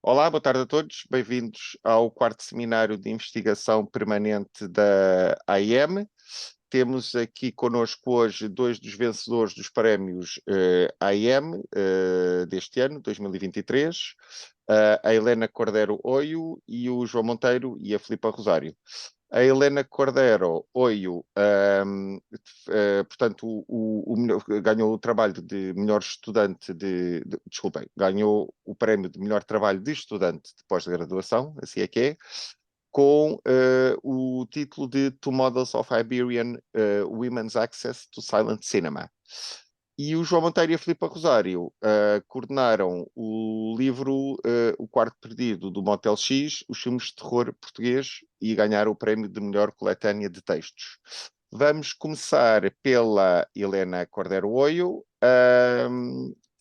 Olá, boa tarde a todos. Bem-vindos ao quarto seminário de investigação permanente da AIM. Temos aqui connosco hoje dois dos vencedores dos prémios AIM deste ano, 2023, a Helena Cordeiro Oio e o João Monteiro e a Filipa Rosário. A Helena Cordeiro Oio, portanto, ganhou o trabalho de melhor estudante desculpem, ganhou o prémio de melhor trabalho de estudante de pós-graduação, assim é que é, com o título de Two Models of Iberian Women's Access to Silent Cinema. E o João Monteiro e a Filipa Rosário coordenaram o livro O Quarto Perdido, do Motel X, os filmes de terror português, e ganharam o prémio de melhor coletânea de textos. Vamos começar pela Helena Cordeiro Oio,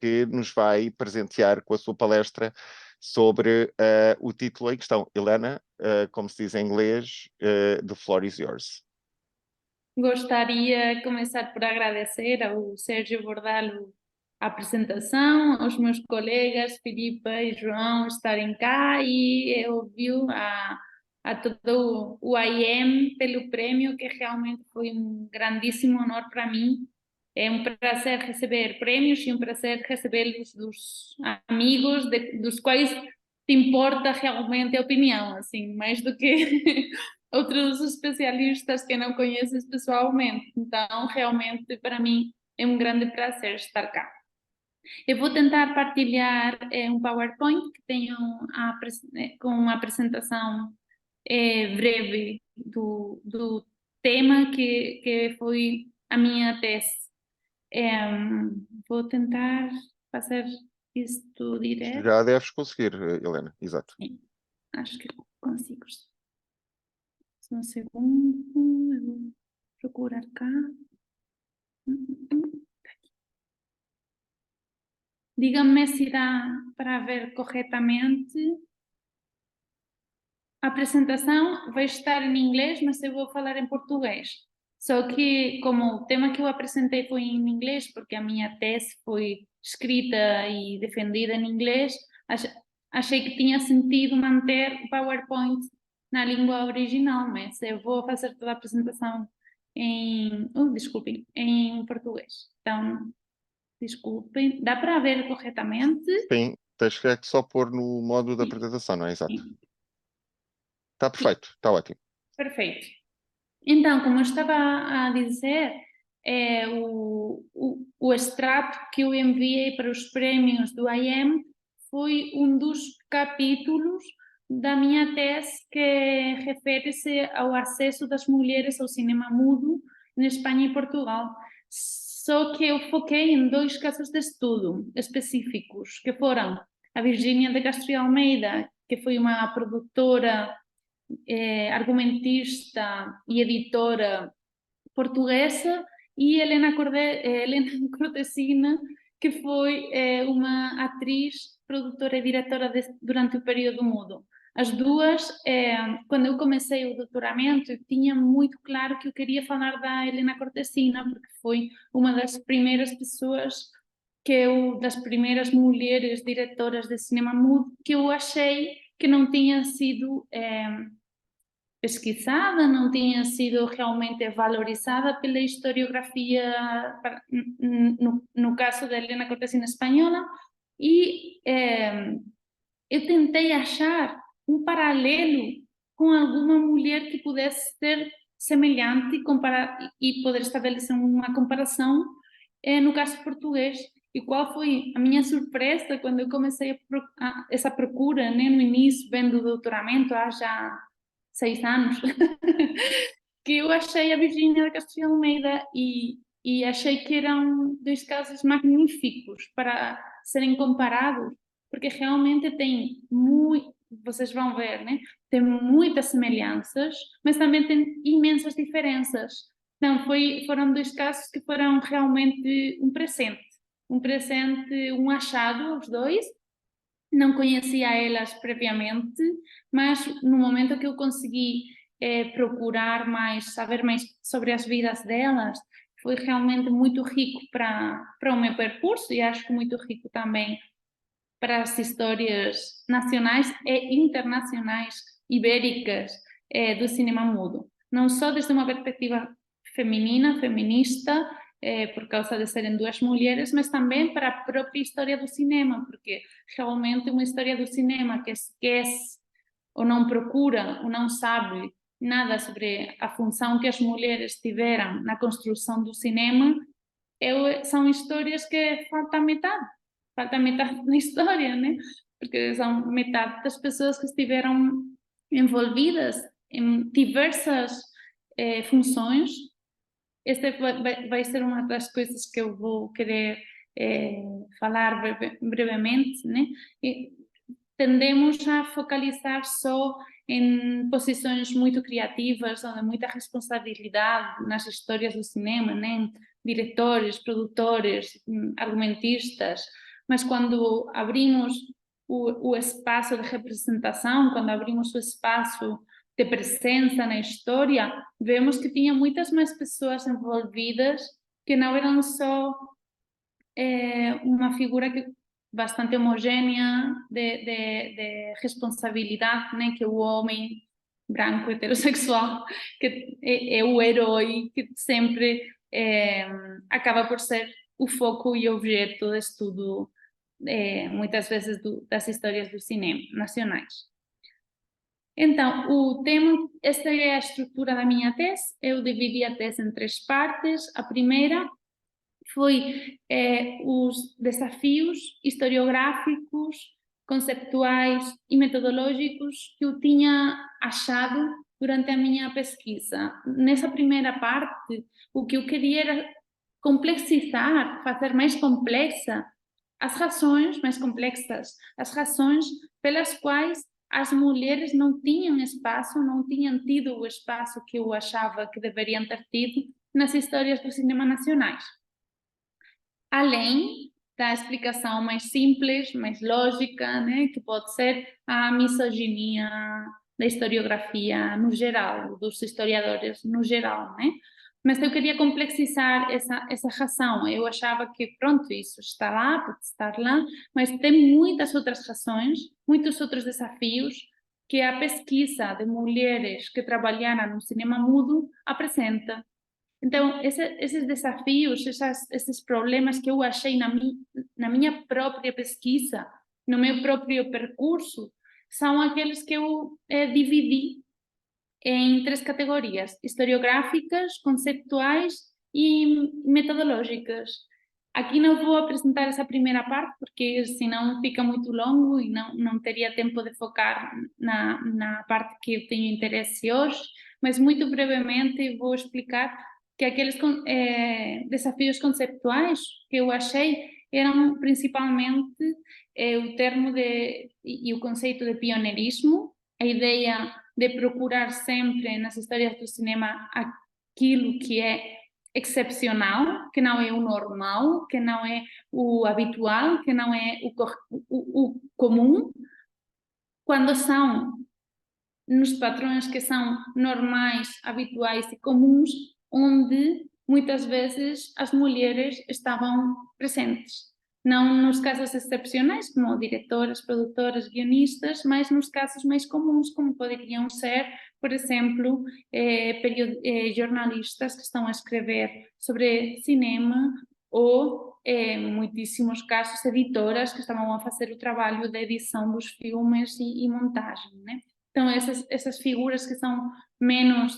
que nos vai presentear com a sua palestra sobre o título em questão. Helena, como se diz em inglês, the floor is yours. Gostaria de começar por agradecer ao Sérgio Bordalo a apresentação, aos meus colegas Filipa e João estarem cá e, é óbvio, a todo o AIM pelo prêmio, que realmente foi um grandíssimo honor para mim. É um prazer receber prêmios e um prazer recebê-los dos amigos dos quais te importa realmente a opinião, assim, mais do que outros especialistas que não conheces pessoalmente. Então, realmente, para mim, é um grande prazer estar cá. Eu vou tentar partilhar um PowerPoint que tenho com uma apresentação breve do tema que foi a minha tese. Vou tentar fazer isto direto. Já deves conseguir, Helena, exato. Sim, acho que consigo. Só um segundo, eu vou procurar cá. Diga-me se dá para ver corretamente. A apresentação vai estar em inglês, mas eu vou falar em português. Só que, como o tema que eu apresentei foi em inglês, porque a minha tese foi escrita e defendida em inglês, achei que tinha sentido manter o PowerPoint na língua original, mas eu vou fazer toda a apresentação desculpem, em português. Então, desculpem, dá para ver corretamente? Sim, tens que só pôr no modo da apresentação, não é? Exato. Sim. Está perfeito, está ótimo. Perfeito. Então, como eu estava a dizer, o extrato que eu enviei para os prémios do IM foi um dos capítulos da minha tese que refere-se ao acesso das mulheres ao cinema mudo na Espanha e Portugal. Só que eu foquei em dois casos de estudo específicos, que foram a Virgínia de Castro e Almeida, que foi uma produtora argumentista e editora portuguesa, e Helena Cortesina, que foi uma atriz, produtora e diretora durante o período mudo. As duas, quando eu comecei o doutoramento, eu tinha muito claro que eu queria falar da Helena Cortesina, porque foi uma das primeiras pessoas das primeiras mulheres diretoras de cinema mudo que eu achei que não tinha sido pesquisada, não tinha sido realmente valorizada pela historiografia, no caso da Helena Cortesina espanhola, e eu tentei achar um paralelo com alguma mulher que pudesse ser semelhante e poder estabelecer uma comparação no caso português. E qual foi a minha surpresa quando eu comecei essa procura, né, no início, vendo o doutoramento, há já 6 anos, que eu achei a Virgínia de Castro e Almeida e achei que eram dois casos magníficos para serem comparados, porque realmente tem muito, vocês vão ver, né? Tem muitas semelhanças, mas também tem imensas diferenças. Então, foram dois casos que foram realmente um presente, um achado, os dois. Não conhecia elas previamente, mas no momento que eu consegui procurar mais, saber mais sobre as vidas delas, foi realmente muito rico para o meu percurso e acho que muito rico também para as histórias nacionais e internacionais ibéricas do cinema mudo. Não só desde uma perspectiva feminina, feminista, por causa de serem duas mulheres, mas também para a própria história do cinema, porque realmente uma história do cinema que esquece ou não procura ou não sabe nada sobre a função que as mulheres tiveram na construção do cinema, são histórias que falta metade da história, né? Porque são metade das pessoas que estiveram envolvidas em diversas funções. Esta vai ser uma das coisas que eu vou querer falar brevemente, né? E tendemos a focalizar só em posições muito criativas, onde muita responsabilidade nas histórias do cinema, né? Diretores, produtores, argumentistas, mas quando abrimos o espaço de representação, quando abrimos o espaço de presença na história, vemos que tinha muitas mais pessoas envolvidas que não eram só uma figura bastante homogênea de responsabilidade, né, que o homem branco heterossexual que é o herói que sempre acaba por ser o foco e objeto de estudo muitas vezes das histórias do cinema nacionais. Então, esta é a estrutura da minha tese. Eu dividi a tese em 3 partes. A primeira foi os desafios historiográficos, conceptuais e metodológicos que eu tinha achado durante a minha pesquisa. Nessa primeira parte, o que eu queria era complexizar, fazer mais complexa as razões mais complexas, as razões pelas quais as mulheres não tinham espaço, não tinham tido o espaço que eu achava que deveriam ter tido nas histórias do cinema nacionais. Além da explicação mais simples, mais lógica, né, que pode ser a misoginia da historiografia no geral, dos historiadores no geral, né? Mas eu queria complexizar essa razão. Eu achava que, pronto, isso está lá, pode estar lá, mas tem muitas outras razões, muitos outros desafios que a pesquisa de mulheres que trabalharam no cinema mudo apresenta. Então, esses desafios, esses problemas que eu achei na minha própria pesquisa, no meu próprio percurso, são aqueles que eu dividi em 3 categorias: historiográficas, conceptuais e metodológicas. Aqui não vou apresentar essa primeira parte, porque senão fica muito longo e não teria tempo de focar na parte que eu tenho interesse hoje, mas muito brevemente vou explicar que aqueles desafios conceptuais que eu achei eram principalmente o termo e o conceito de pioneirismo, a ideia de procurar sempre nas histórias do cinema aquilo que é excepcional, que não é o normal, que não é o habitual, que não é o comum, quando são nos padrões que são normais, habituais e comuns, onde muitas vezes as mulheres estavam presentes. Não nos casos excepcionais, como diretoras, produtoras, guionistas, mas nos casos mais comuns, como poderiam ser, por exemplo, jornalistas que estão a escrever sobre cinema ou, em muitíssimos casos, editoras que estavam a fazer o trabalho de edição dos filmes e montagem, né? Então, essas figuras que são menos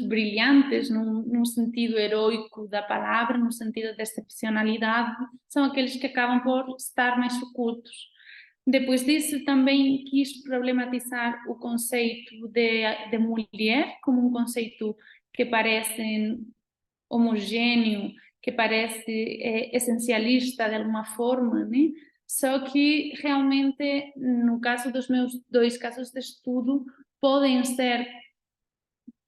brilhantes, num sentido heroico da palavra, no sentido de excepcionalidade, são aqueles que acabam por estar mais ocultos. Depois disso, também quis problematizar o conceito de mulher como um conceito que parece homogêneo, que parece essencialista de alguma forma, né? Só que realmente, no caso dos meus 2 casos de estudo, podem ser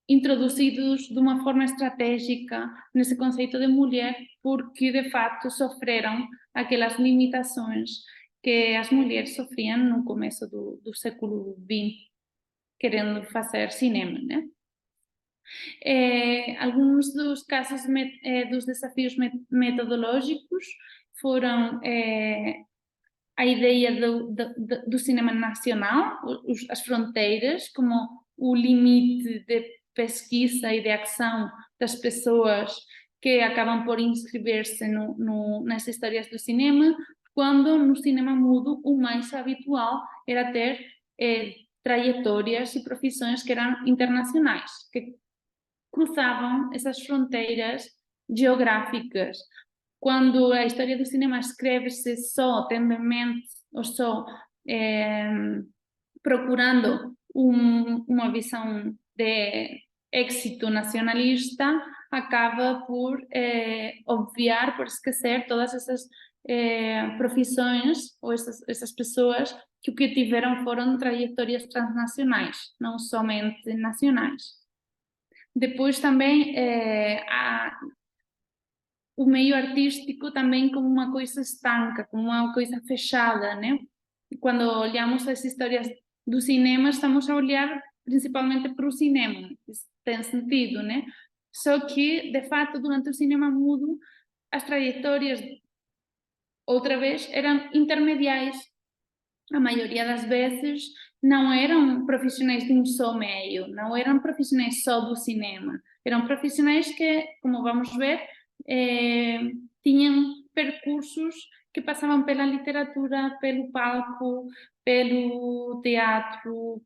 introduzidos de uma forma estratégica nesse conceito de mulher, porque de facto sofreram aquelas limitações que as mulheres sofriam no começo do século XX, querendo fazer cinema, né? Alguns dos casos dos desafios metodológicos foram a ideia do cinema nacional, as fronteiras, como o limite de pesquisa e de ação das pessoas que acabam por inscrever-se nas histórias do cinema, quando no cinema mudo o mais habitual era ter trajetórias e profissões que eram internacionais, que cruzavam essas fronteiras geográficas. Quando a história do cinema escreve-se só tendo em mente ou só procurando uma visão de êxito nacionalista, acaba por obviar, por esquecer todas essas profissões ou essas pessoas que o que tiveram foram trajetórias transnacionais, não somente nacionais. Depois também o meio artístico também como uma coisa estanca, como uma coisa fechada, né? Quando olhamos as histórias do cinema, estamos a olhar principalmente para o cinema, isso tem sentido, né? Só que, de fato, durante o cinema mudo, as trajetórias, outra vez, eram intermediais. A maioria das vezes não eram profissionais de um só meio, não eram profissionais só do cinema, eram profissionais que, como vamos ver, tinham percursos que passavam pela literatura, pelo palco, pelo teatro,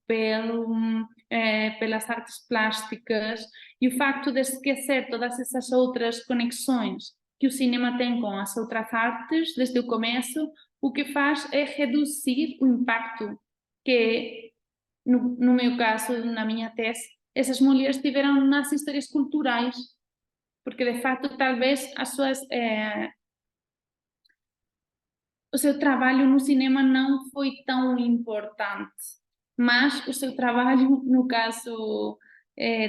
pelas artes plásticas, e o facto de esquecer todas essas outras conexões que o cinema tem com as outras artes desde o começo, o que faz é reduzir o impacto que, no meu caso, na minha tese, essas mulheres tiveram nas histórias culturais, porque de fato talvez o seu trabalho no cinema não foi tão importante, mas o seu trabalho, no caso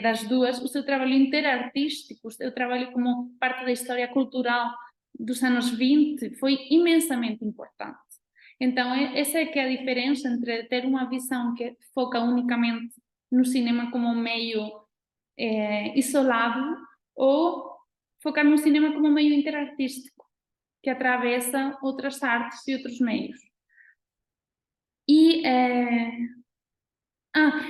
das duas, o seu trabalho interartístico, o seu trabalho como parte da história cultural dos anos 20 foi imensamente importante. Então, essa é que é a diferença entre ter uma visão que foca unicamente no cinema como meio isolado ou focar no cinema como meio interartístico, que atravessa outras artes e outros meios.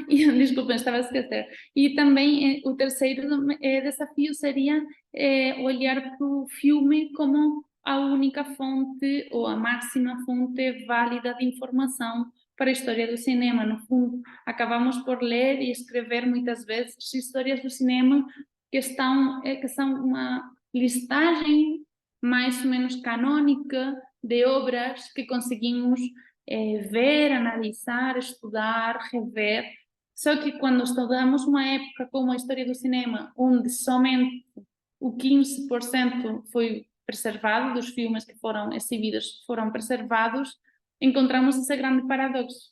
Desculpa, estava a esquecer. E também o terceiro desafio seria olhar para o filme como a única fonte ou a máxima fonte válida de informação para a história do cinema. No fundo, acabamos por ler e escrever muitas vezes histórias do cinema que são uma listagem mais ou menos canônica de obras que conseguimos ver, analisar, estudar, rever. Só que quando estudamos uma época como a história do cinema, onde somente o 15% foi preservado, dos filmes que foram exibidos foram preservados, encontramos esse grande paradoxo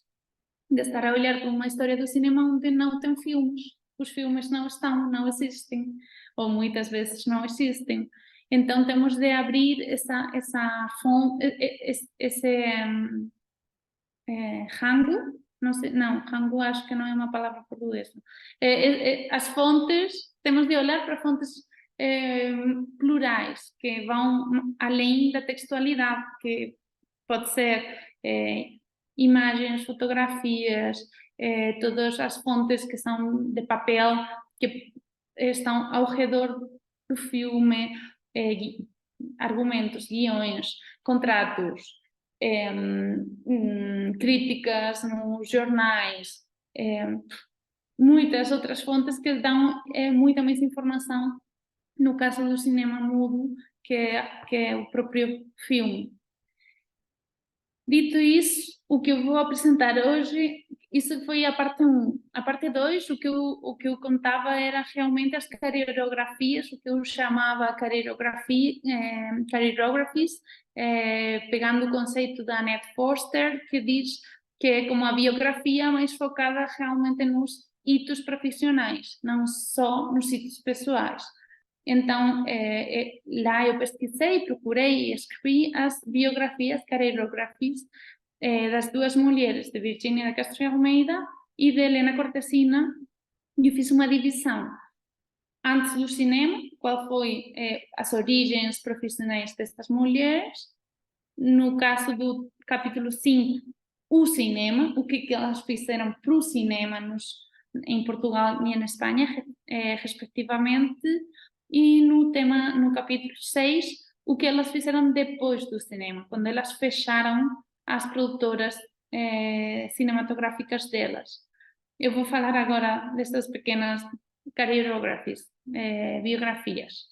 de estar a olhar para uma história do cinema onde não tem filmes. Os filmes não estão, não existem, ou muitas vezes não existem. Então temos de abrir essa fonte, esse rango, não sei, não, rango acho que não é uma palavra portuguesa. As fontes, temos de olhar para fontes plurais, que vão além da textualidade, que pode ser imagens, fotografias, todas as fontes que são de papel, que estão ao redor do filme, argumentos, guiões, contratos, críticas nos jornais, muitas outras fontes que dão muita mais informação no caso do cinema mudo, que é o próprio filme. Dito isso, o que eu vou apresentar hoje, isso foi a parte 1. A parte 2, o que eu contava era realmente as carierografias, o que eu chamava carierographies, pegando o conceito da Annette Foster, que diz que é como a biografia, mas focada realmente nos hitos profissionais, não só nos hitos pessoais. Então, lá eu pesquisei, procurei e escrevi as biografias, carierografias das duas mulheres, de Virginia de Castro Almeida e de Helena Cortesina, e eu fiz uma divisão. Antes do cinema, qual foi as origens profissionais destas mulheres, No caso do capítulo 5, o cinema, o que elas fizeram para o cinema em Portugal e em Espanha, respectivamente, e no capítulo 6, o que elas fizeram depois do cinema, quando elas fecharam as produtoras cinematográficas delas. Eu vou falar agora dessas pequenas biografias.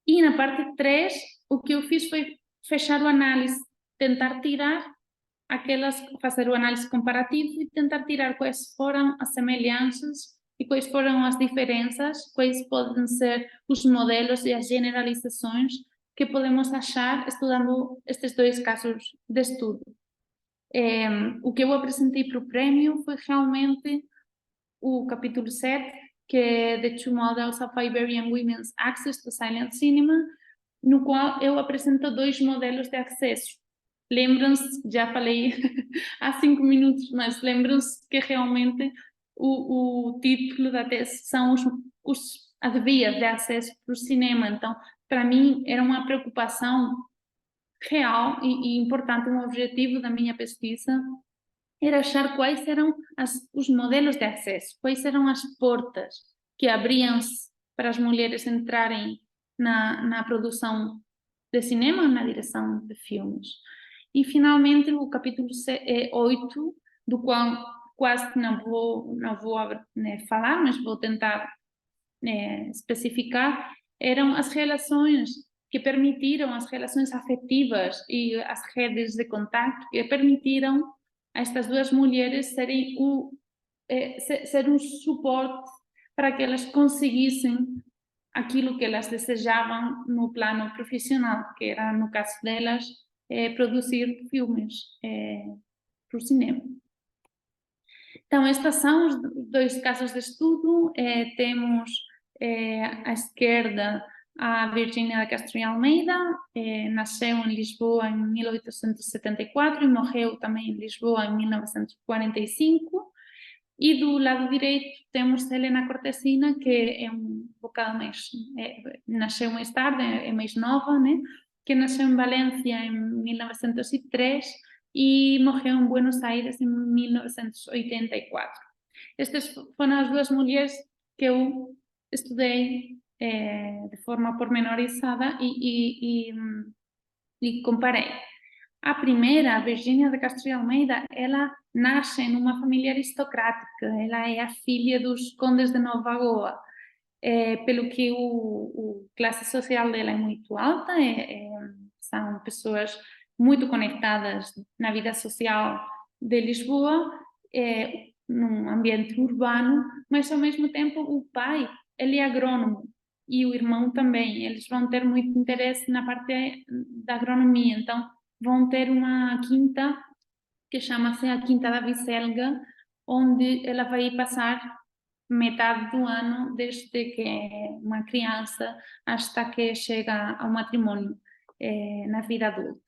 E na parte 3, o que eu fiz foi fechar o análise, tentar tirar fazer o análise comparativo e tentar tirar quais foram as semelhanças e quais foram as diferenças, quais podem ser os modelos e as generalizações que podemos achar estudando estes 2 casos de estudo. O que eu apresentei para o prêmio foi realmente o capítulo 7, que é The Two Models of Iberian Women's Access to Silent Cinema, no qual eu apresento 2 modelos de acesso. Lembram-se, já falei há 5 minutos, mas lembram-se que realmente o título da tese são as vias de acesso para o cinema. Então, para mim, era uma preocupação real e importante, um objetivo da minha pesquisa, era achar quais eram os modelos de acesso, quais eram as portas que abriam-se para as mulheres entrarem na produção de cinema, na direção de filmes. E, finalmente, o capítulo 8, do qual quase não vou falar, mas vou tentar especificar, eram as relações que permitiram, as relações afetivas e as redes de contato que permitiram a estas 2 mulheres serem ser um suporte para que elas conseguissem aquilo que elas desejavam no plano profissional, que era, no caso delas, produzir filmes para o cinema. Então, estes são os 2 casos de estudo. Temos à esquerda a Virginia de Castro e Almeida, nasceu em Lisboa em 1874 e morreu também em Lisboa em 1945. E do lado direito temos Helena Cortesina, que é um bocado mais, nasceu mais tarde, é mais nova, né? Que nasceu em Valência em 1903 e morreu em Buenos Aires em 1984. Estas foram as 2 mulheres que eu estudei de forma pormenorizada e comparei. A primeira, a Virginia de Castro e Almeida, ela nasce numa família aristocrática, ela é a filha dos condes de Nova Goa, pelo que a classe social dela é muito alta, são pessoas muito conectadas na vida social de Lisboa, num ambiente urbano, mas ao mesmo tempo o pai, ele é agrônomo e o irmão também, eles vão ter muito interesse na parte da agronomia, então vão ter uma quinta que chama-se a Quinta da Vicelga, onde ela vai passar metade do ano, desde que é uma criança até que chega ao matrimônio na vida adulta.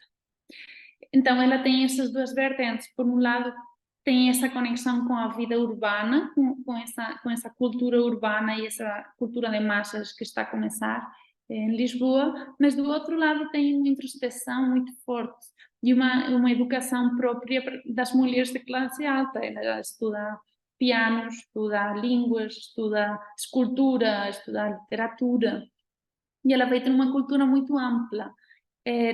Então, ela tem essas 2 vertentes. Por um lado, tem essa conexão com a vida urbana, com essa cultura urbana e essa cultura de massas que está a começar em Lisboa, mas do outro lado tem uma introspecção muito forte e uma educação própria das mulheres de classe alta. Ela estuda piano, estuda línguas, estuda escultura, estuda literatura, e ela vai ter uma cultura muito ampla.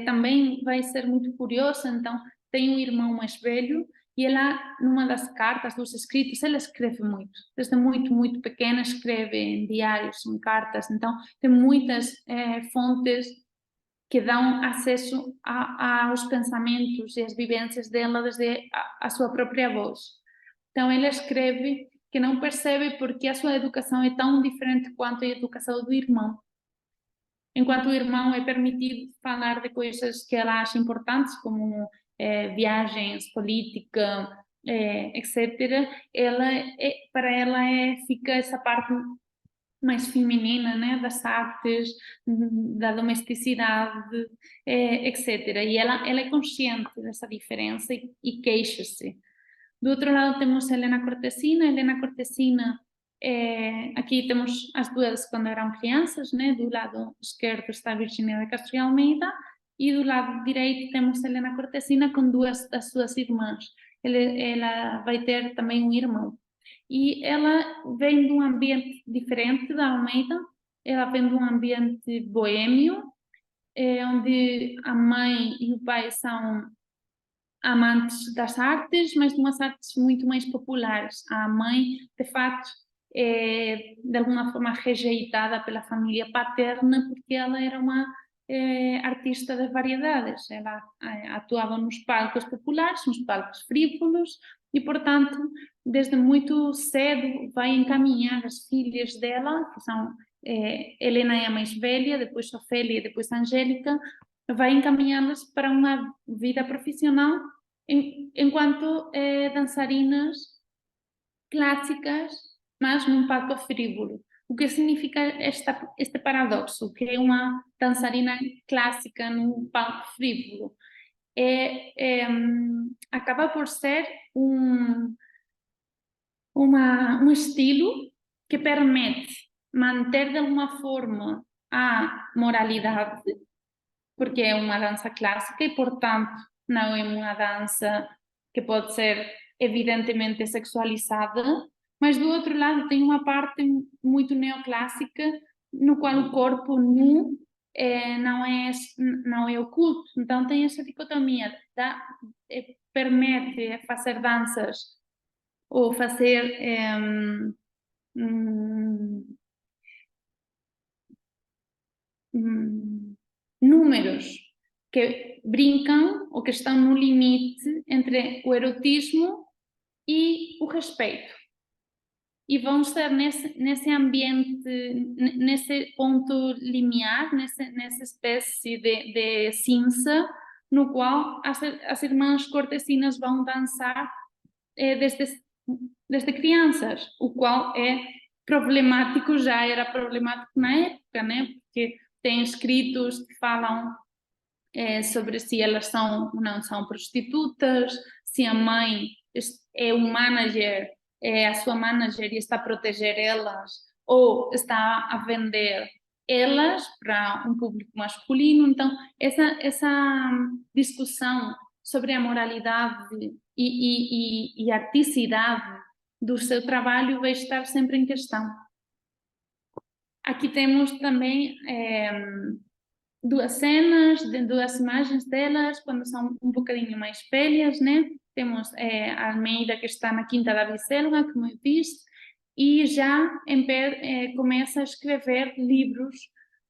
Também vai ser muito curiosa, então tem um irmão mais velho e ela, numa das cartas, dos escritos, ela escreve muito, desde muito, muito pequena escreve em diários, em cartas, então tem muitas fontes que dão acesso aos pensamentos e às vivências dela desde a sua própria voz. Então ela escreve que não percebe porque a sua educação é tão diferente quanto a educação do irmão. Enquanto o irmão é permitido falar de coisas que ela acha importantes, como viagens, política, etc., para ela fica essa parte mais feminina, né, das artes, da domesticidade, etc. E ela é consciente dessa diferença e queixa-se. Do outro lado temos Helena Cortesina. Helena Cortesina, aqui temos as 2 quando eram crianças, né? Do lado esquerdo está a Virginia de Castro e Almeida e do lado direito temos Helena Cortesina com duas das suas irmãs. Ela vai ter também um irmão. E ela vem de um ambiente diferente da Almeida, ela vem de um ambiente boêmio, onde a mãe e o pai são amantes das artes, mas de umas artes muito mais populares. A mãe, de facto, é de alguma forma rejeitada pela família paterna porque ela era uma artista das variedades. Ela atuava nos palcos populares, nos palcos frívolos e, portanto, desde muito cedo vai encaminhar as filhas dela, que são Helena é a mais velha, depois Ofélia e depois Angélica, vai encaminhá-las para uma vida profissional enquanto dançarinas clássicas, mas num palco frívolo. O que significa este paradoxo, que é uma dançarina clássica num palco frívolo? Acaba por ser um estilo que permite manter de alguma forma a moralidade, porque é uma dança clássica e, portanto, não é uma dança que pode ser evidentemente sexualizada, mas do outro lado tem uma parte muito neoclássica no qual o corpo nu não é oculto. Então tem essa dicotomia, permite fazer danças ou fazer números que brincam ou que estão no limite entre o erotismo e o respeito. E vão estar nesse ambiente, nesse ponto limiar, nessa espécie de cinza, no qual as irmãs Cortesinas vão dançar desde crianças, o qual é problemático, já era problemático na época, né? Porque tem escritos que falam sobre se elas são ou não são prostitutas, se a mãe é o manager, é a sua manager e está a proteger elas, ou está a vender elas para um público masculino. Então, essa discussão sobre a moralidade e a articidade do seu trabalho vai estar sempre em questão. Aqui temos também duas cenas, duas imagens delas, quando são um bocadinho mais velhas, né? Temos a Almeida, que está na Quinta da Vicelga, como eu disse, e já começa a escrever livros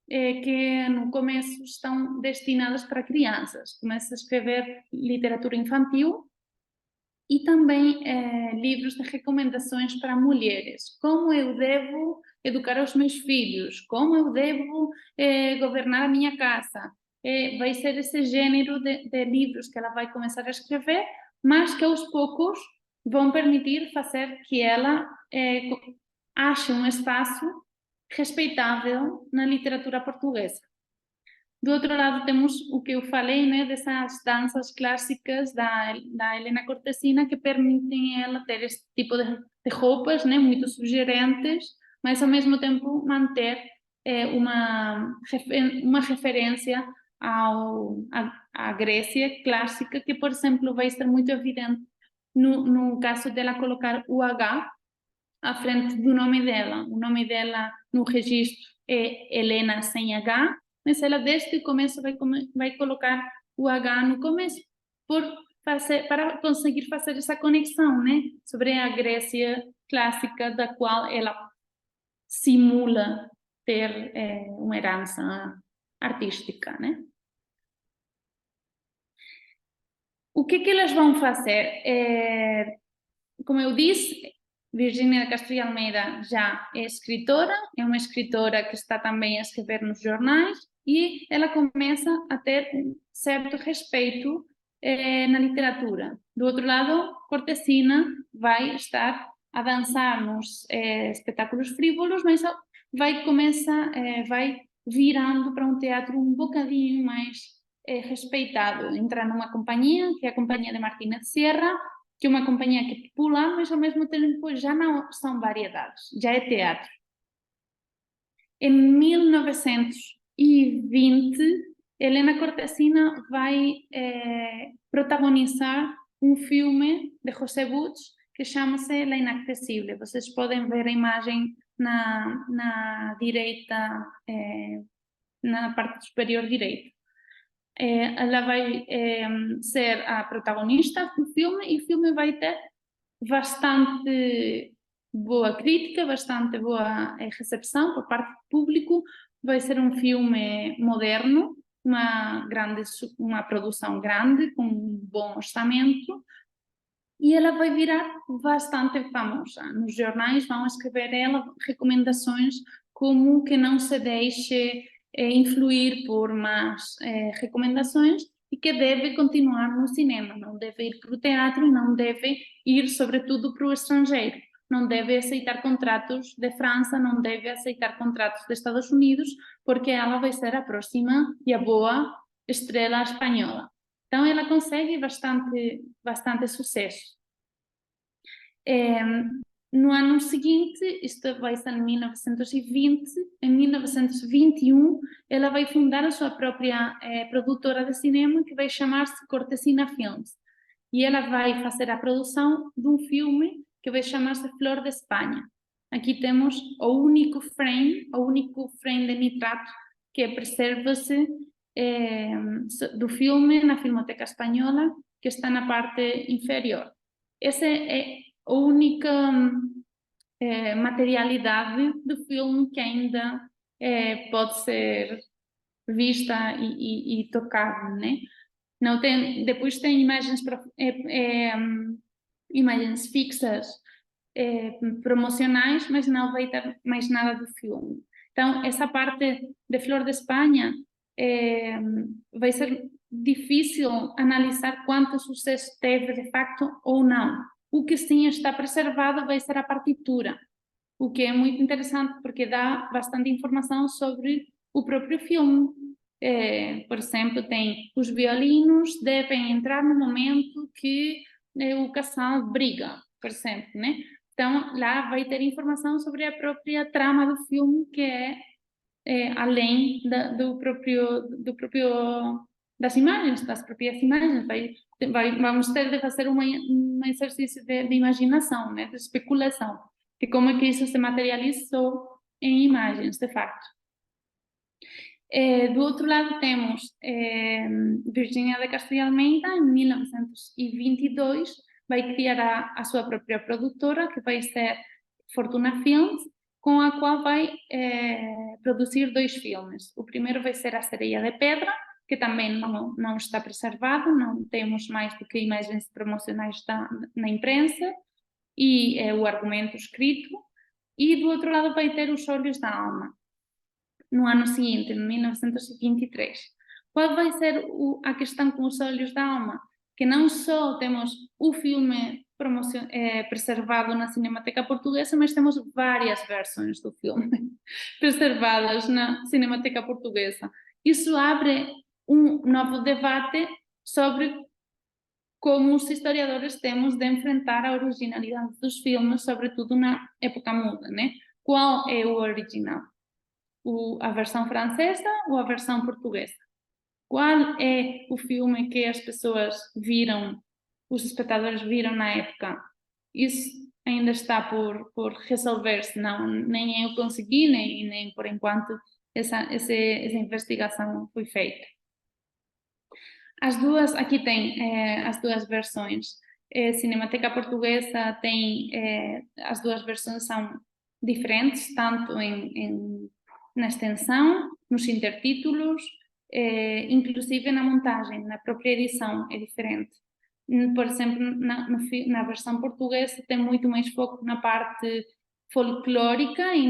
que no começo estão destinados para crianças. Começa a escrever literatura infantil e também livros de recomendações para mulheres. Como eu devo educar os meus filhos? Como eu devo governar a minha casa? Vai ser esse gênero de livros que ela vai começar a escrever, mas que aos poucos vão permitir fazer que ela ache um espaço respeitável na literatura portuguesa. Do outro lado temos o que eu falei, né, dessas danças clássicas da Helena Cortesina, que permitem ela ter este tipo de roupas, né, muito sugerentes, mas ao mesmo tempo manter uma referência à Grécia clássica, que, por exemplo, vai ser muito evidente no caso dela colocar o H à frente do nome dela. O nome dela no registro é Helena sem H, mas ela desde o começo vai colocar o H no começo para conseguir fazer essa conexão, né, sobre a Grécia clássica, da qual ela simula ter uma herança artística, né? O que elas vão fazer? Como eu disse, Virgínia de Castro e Almeida já é escritora, é uma escritora que está também a escrever nos jornais, e ela começa a ter certo respeito na literatura. Do outro lado, Cortesina vai estar a dançar nos espetáculos frívolos, mas vai virando para um teatro um bocadinho mais respeitado. Entra numa companhia, que é a Companhia de Martínez Sierra, que é uma companhia que popular, mas ao mesmo tempo já não são variedades, já é teatro. Em 1920, Helena Cortesina vai protagonizar um filme de José Butch que chama-se La Inacessível. Vocês podem ver a imagem na direita, na parte superior direita. Ela vai ser a protagonista do filme e o filme vai ter bastante boa crítica, bastante boa recepção por parte do público. Vai ser um filme moderno, uma produção grande, com um bom orçamento, e ela vai virar bastante famosa. Nos jornais vão escrever ela recomendações como que não se deixe influir por más recomendações e que deve continuar no cinema, não deve ir para o teatro, não deve ir, sobretudo, para o estrangeiro. Não deve aceitar contratos de França, não deve aceitar contratos dos Estados Unidos, porque ela vai ser a próxima e a boa estrela espanhola. Então, ela consegue bastante sucesso. No ano seguinte, isto vai ser em 1920, em 1921, ela vai fundar a sua própria produtora de cinema, que vai chamar-se Cortesina Films. E ela vai fazer a produção de um filme que vai chamar-se Flor de Espanha. Aqui temos o único frame de nitrato que preserva-se do filme na Filmoteca Espanhola, que está na parte inferior. Essa é a única materialidade do filme que ainda pode ser vista e tocada, né? Não tem, depois tem imagens fixas promocionais, mas não vai ter mais nada do filme. Então, essa parte de Flor de Espanha vai ser difícil analisar quanto sucesso teve de facto ou não. O que sim está preservado vai ser a partitura, o que é muito interessante porque dá bastante informação sobre o próprio filme. Por exemplo, tem os violinos devem entrar no momento que o casal briga, por exemplo, né? Então, lá vai ter informação sobre a própria trama do filme, que além das imagens, das próprias imagens. Vamos ter de fazer um exercício de imaginação, né? De especulação, de como é que isso se materializou em imagens, de facto. Do outro lado temos Virginia de Castro e Almeida, em 1922, vai criar a sua própria produtora, que vai ser Fortuna Films, com a qual vai produzir 2 filmes. O primeiro vai ser A Sereia de Pedra, que também não está preservado, não temos mais do que imagens promocionais na imprensa, e o argumento escrito. E do outro lado vai ter Os Olhos da Alma, no ano seguinte, em 1923. Qual vai ser a questão com Os Olhos da Alma? Que não só temos o filme preservado na Cinemateca Portuguesa, mas temos várias versões do filme preservadas na Cinemateca Portuguesa. Isso abre um novo debate sobre como os historiadores temos de enfrentar a originalidade dos filmes, sobretudo na época muda, né? Qual é o original? A versão francesa ou a versão portuguesa? Qual é o filme que as pessoas viram, os espectadores viram na época? Isso ainda está por resolver-se, nem eu consegui, nem por enquanto essa investigação foi feita. Aqui tem as 2 versões. Cinemateca Portuguesa tem, as 2 versões são diferentes, tanto na extensão, nos intertítulos, inclusive na montagem, na própria edição é diferente. Por exemplo, na versão portuguesa tem muito mais foco na parte folclórica e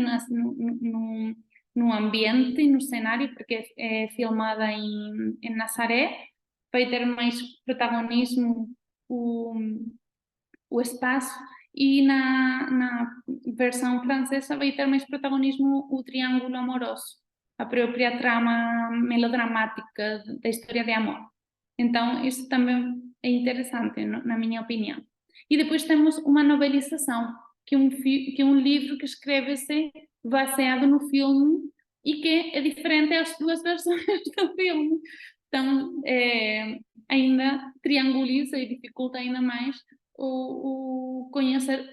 no ambiente, no cenário, porque é filmada em Nazaré. Vai ter mais protagonismo o espaço, e na versão francesa vai ter mais protagonismo o triângulo amoroso, a própria trama melodramática da história de amor. Então, isso também é interessante, na minha opinião. E depois temos uma novelização, que é um livro que escreve-se baseado no filme e que é diferente as duas versões do filme. Então, ainda trianguliza e dificulta ainda mais o conhecer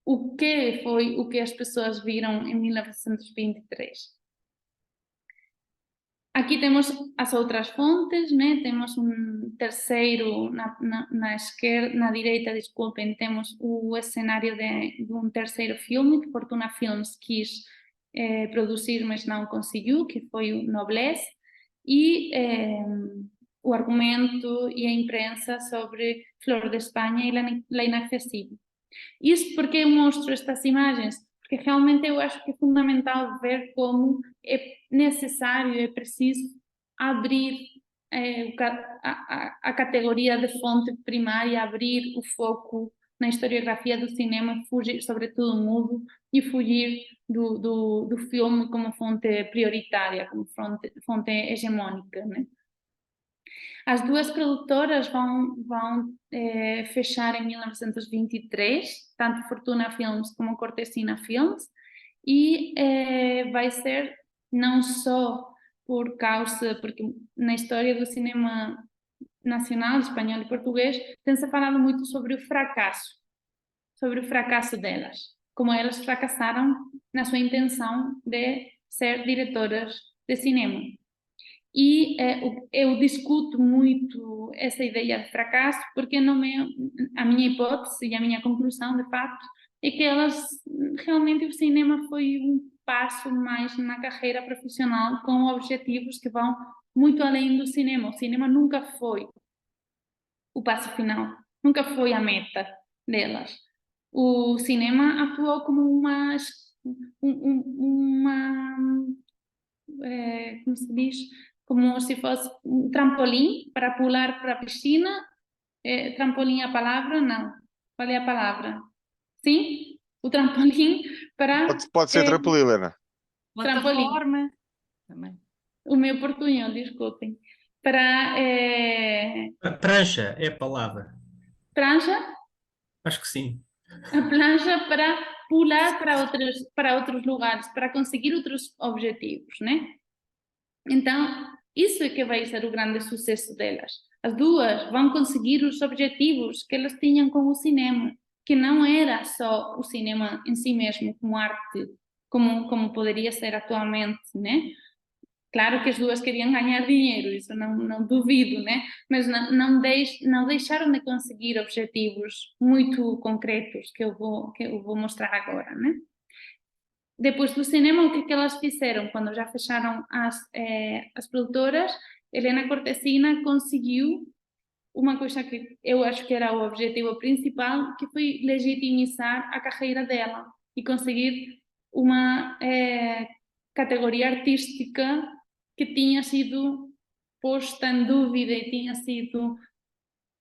o que foi o que as pessoas viram em 1923. Aqui temos as outras fontes, né? Temos um terceiro na esquerda, na direita, desculpem, temos o cenário de um terceiro filme que Fortuna Films quis produzir, mas não conseguiu, que foi o Noblesse, e o argumento e a imprensa sobre Flor de Espanha e La Inacessível. Isso porque eu mostro estas imagens, porque realmente eu acho que é fundamental ver como é necessário, é preciso abrir a categoria de fonte primária, abrir o foco na historiografia do cinema, fugir, sobretudo mudo, e fugir do filme como fonte prioritária, como fonte hegemônica, né? As duas produtoras vão fechar em 1923, tanto Fortuna Films como Cortesina Films, e vai ser não só por causa, porque na história do cinema nacional, espanhol e português, tem-se falado muito sobre o fracasso delas, como elas fracassaram na sua intenção de ser diretoras de cinema. E eu discuto muito essa ideia de fracasso, porque a minha hipótese e a minha conclusão, de facto, é que realmente o cinema foi um passo mais na carreira profissional com objetivos que vão muito além do cinema. O cinema nunca foi o passo final, nunca foi a meta delas. O cinema atuou como como se diz, como se fosse um trampolim para pular para a piscina. Trampolim é a palavra? Não. Qual é a palavra? Sim? O trampolim para... Pode ser trampolim, Helena. Trampolim. Plataforma. Também. O meu portunhol, desculpem. Para... A prancha é a palavra. Prancha? Acho que sim. A plancha para pular para outros lugares, para conseguir outros objetivos, né? Então, isso é que vai ser o grande sucesso delas. As duas vão conseguir os objetivos que elas tinham com o cinema, que não era só o cinema em si mesmo, como arte, como poderia ser atualmente, né? Claro que as duas queriam ganhar dinheiro, isso não duvido, né? Mas não deixaram de conseguir objetivos muito concretos que eu vou mostrar agora, né? Depois do cinema, o que elas fizeram? Quando já fecharam as produtoras, Helena Cortesina conseguiu uma coisa que eu acho que era o objetivo principal, que foi legitimizar a carreira dela e conseguir uma categoria artística que tinha sido posta em dúvida e tinha sido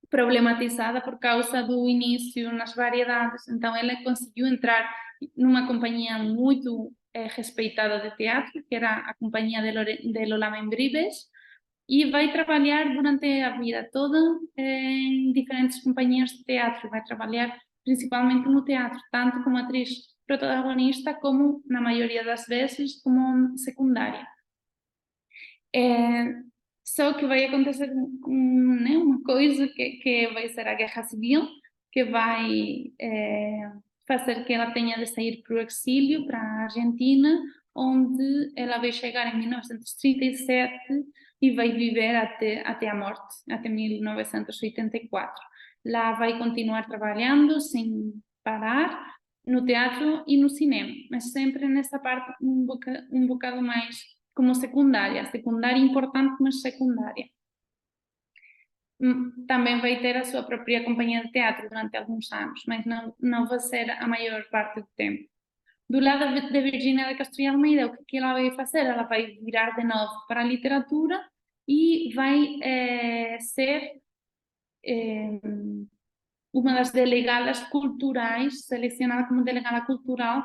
problematizada por causa do início nas variedades. Então ela conseguiu entrar numa companhia muito respeitada de teatro, que era a companhia de Lola Membrives, e vai trabalhar durante a vida toda em diferentes companhias de teatro. Vai trabalhar principalmente no teatro, tanto como atriz protagonista, como, na maioria das vezes, como secundária. Só que vai acontecer né, uma coisa que vai ser a Guerra Civil, que vai fazer que ela tenha de sair para o exílio, para a Argentina, onde ela vai chegar em 1937 e vai viver até a morte, até 1984. Lá vai continuar trabalhando sem parar no teatro e no cinema, mas sempre nessa parte um bocado mais como secundária importante, mas secundária. Também vai ter a sua própria companhia de teatro durante alguns anos, mas não vai ser a maior parte do tempo. Do lado de Virginia de Castro e Almeida, o que ela vai fazer? Ela vai virar de novo para a literatura e vai ser uma das delegadas culturais, selecionada como delegada cultural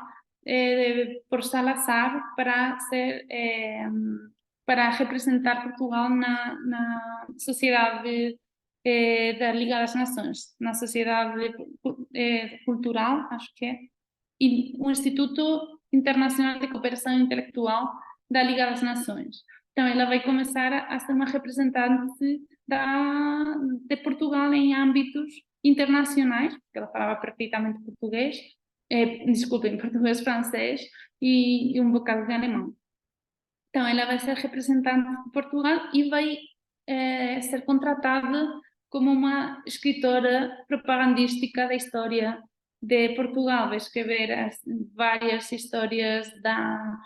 por Salazar para representar Portugal na Sociedade da Liga das Nações, na Sociedade Cultural, acho que é, e o Instituto Internacional de Cooperação Intelectual da Liga das Nações. Então, ela vai começar a ser uma representante de Portugal em âmbitos internacionais, porque ela falava perfeitamente português, desculpem, português-francês e um bocado de alemão. Então, ela vai ser representante de Portugal e vai ser contratada como uma escritora propagandística da história de Portugal. Vai escrever várias histórias da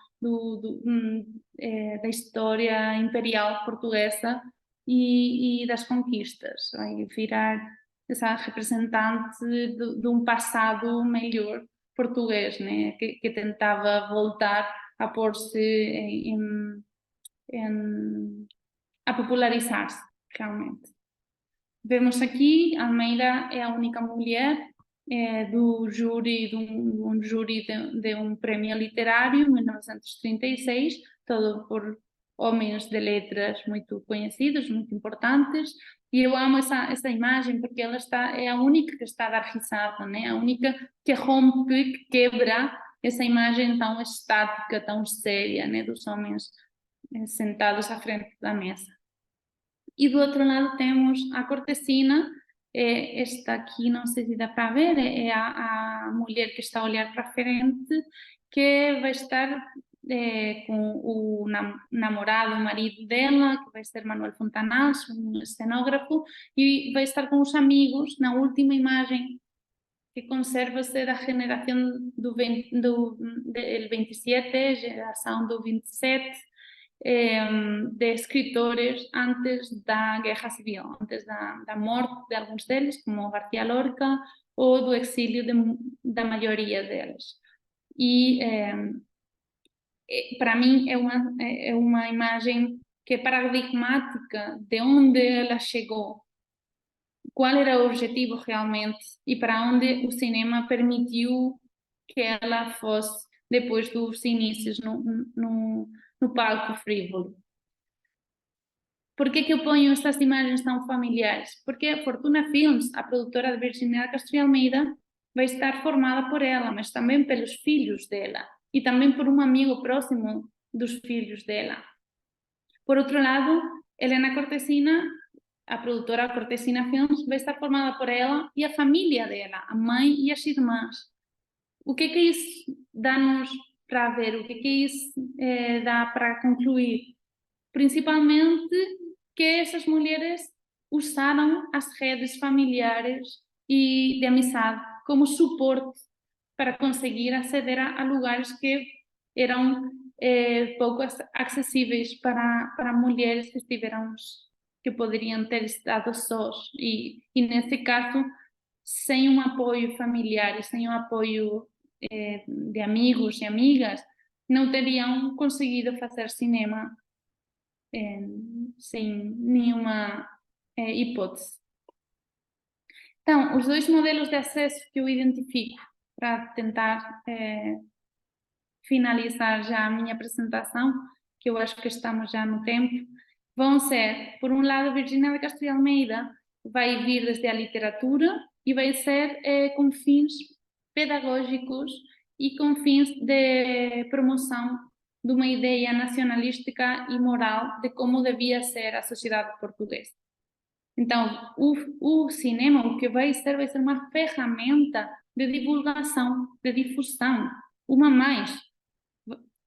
história imperial portuguesa e das conquistas. Vai virar essa representante de um passado melhor português, né? que tentava voltar a pôr-se a popularizar-se, realmente. Vemos aqui, Almeida é a única mulher do júri, de um júri de um prémio literário, em 1936, todo por homens de letras muito conhecidos, muito importantes, e eu amo essa imagem porque ela é a única que está a dar risada, né? A única que rompe, que quebra essa imagem tão estática, tão séria, né? Dos homens sentados à frente da mesa. E do outro lado temos a Cortesina, esta aqui, não sei se dá para ver, é a mulher que está a olhar para frente, que vai estar com o namorado, o marido dela, que vai ser Manuel Fontanals, um cenógrafo, e vai estar com os amigos na última imagem que conserva-se da geração do 27, geração do 27, de escritores antes da Guerra Civil, antes da morte de alguns deles, como García Lorca, ou do exílio da maioria deles. E para mim é uma imagem que é paradigmática de onde ela chegou, qual era o objetivo realmente e para onde o cinema permitiu que ela fosse depois dos inícios no palco frívolo. Por que eu ponho estas imagens tão familiares? Porque a Fortuna Films, a produtora de Virginia Castro e Almeida, vai estar formada por ela, mas também pelos filhos dela e também por um amigo próximo dos filhos dela. Por outro lado, Helena Cortesina, a produtora Cortesina Films, vai estar formada por ela e a família dela, a mãe e as irmãs. O que isso dá-nos para ver? O que isso dá para concluir? Principalmente que essas mulheres usaram as redes familiares e de amizade como suporte para conseguir aceder a lugares que eram pouco acessíveis para mulheres que poderiam ter estado sós e nesse caso sem um apoio familiar e sem um apoio de amigos e amigas não teriam conseguido fazer cinema sem nenhuma hipótese. Então, os dois modelos de acesso que eu identifico para tentar finalizar já a minha apresentação, que eu acho que estamos já no tempo, vão ser, por um lado, Virginia de Castro e Almeida vai vir desde a literatura e vai ser com fins pedagógicos e com fins de promoção de uma ideia nacionalística e moral de como devia ser a sociedade portuguesa. Então, o cinema, o que vai ser uma ferramenta de divulgação, de difusão, uma mais.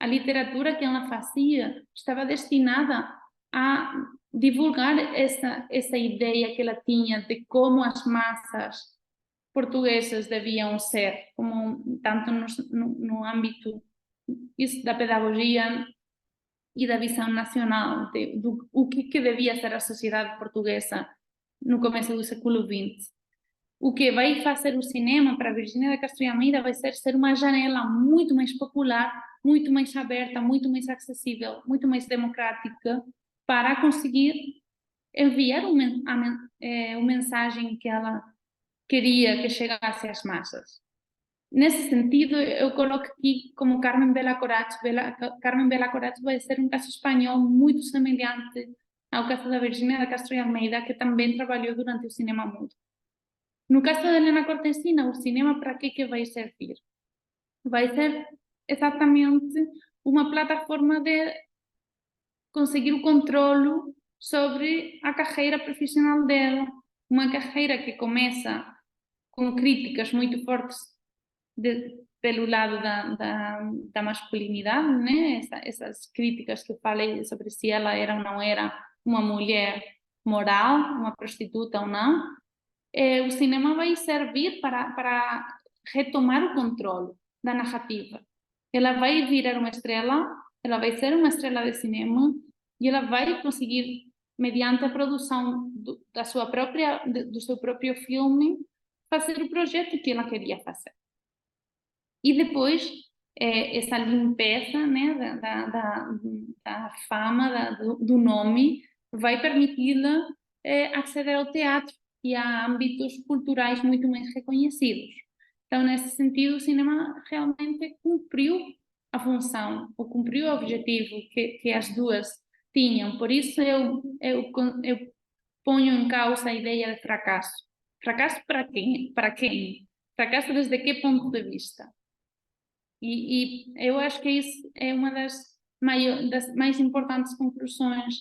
A literatura que ela fazia estava destinada a divulgar essa ideia que ela tinha de como as massas portuguesas deviam ser, como tanto no âmbito da pedagogia e da visão nacional o que devia ser a sociedade portuguesa no começo do século XX. O que vai fazer o cinema para Virginia de Castro e Almeida vai ser uma janela muito mais popular, muito mais aberta, muito mais acessível, muito mais democrática para conseguir enviar uma mensagem que ela queria que chegasse às massas. Nesse sentido, eu coloco aqui como Carmen Bela Corazzo. Carmen Bela Corazzo vai ser um caso espanhol muito semelhante ao caso da Virginia de Castro e Almeida, que também trabalhou durante o cinema mudo. No caso de Helena Cortesina, o cinema para que vai servir? Vai ser exatamente uma plataforma de conseguir o controlo sobre a carreira profissional dela. Uma carreira que começa com críticas muito fortes pelo lado da masculinidade, né? Essas críticas que eu falei sobre se ela era ou não era uma mulher moral, uma prostituta ou não. O cinema vai servir para retomar o controle da narrativa. Ela vai virar uma estrela, ela vai ser uma estrela de cinema e ela vai conseguir, mediante a produção do seu próprio filme, fazer o projeto que ela queria fazer. E depois, essa limpeza, né, da fama, do nome, vai permiti-la aceder ao teatro e a âmbitos culturais muito mais reconhecidos. Então, nesse sentido, o cinema realmente cumpriu a função, ou cumpriu o objetivo que as duas tinham. Por isso, eu ponho em causa a ideia de fracasso. Fracasso para quem? Para quem? Fracasso desde que ponto de vista? E eu acho que isso é uma das mais importantes conclusões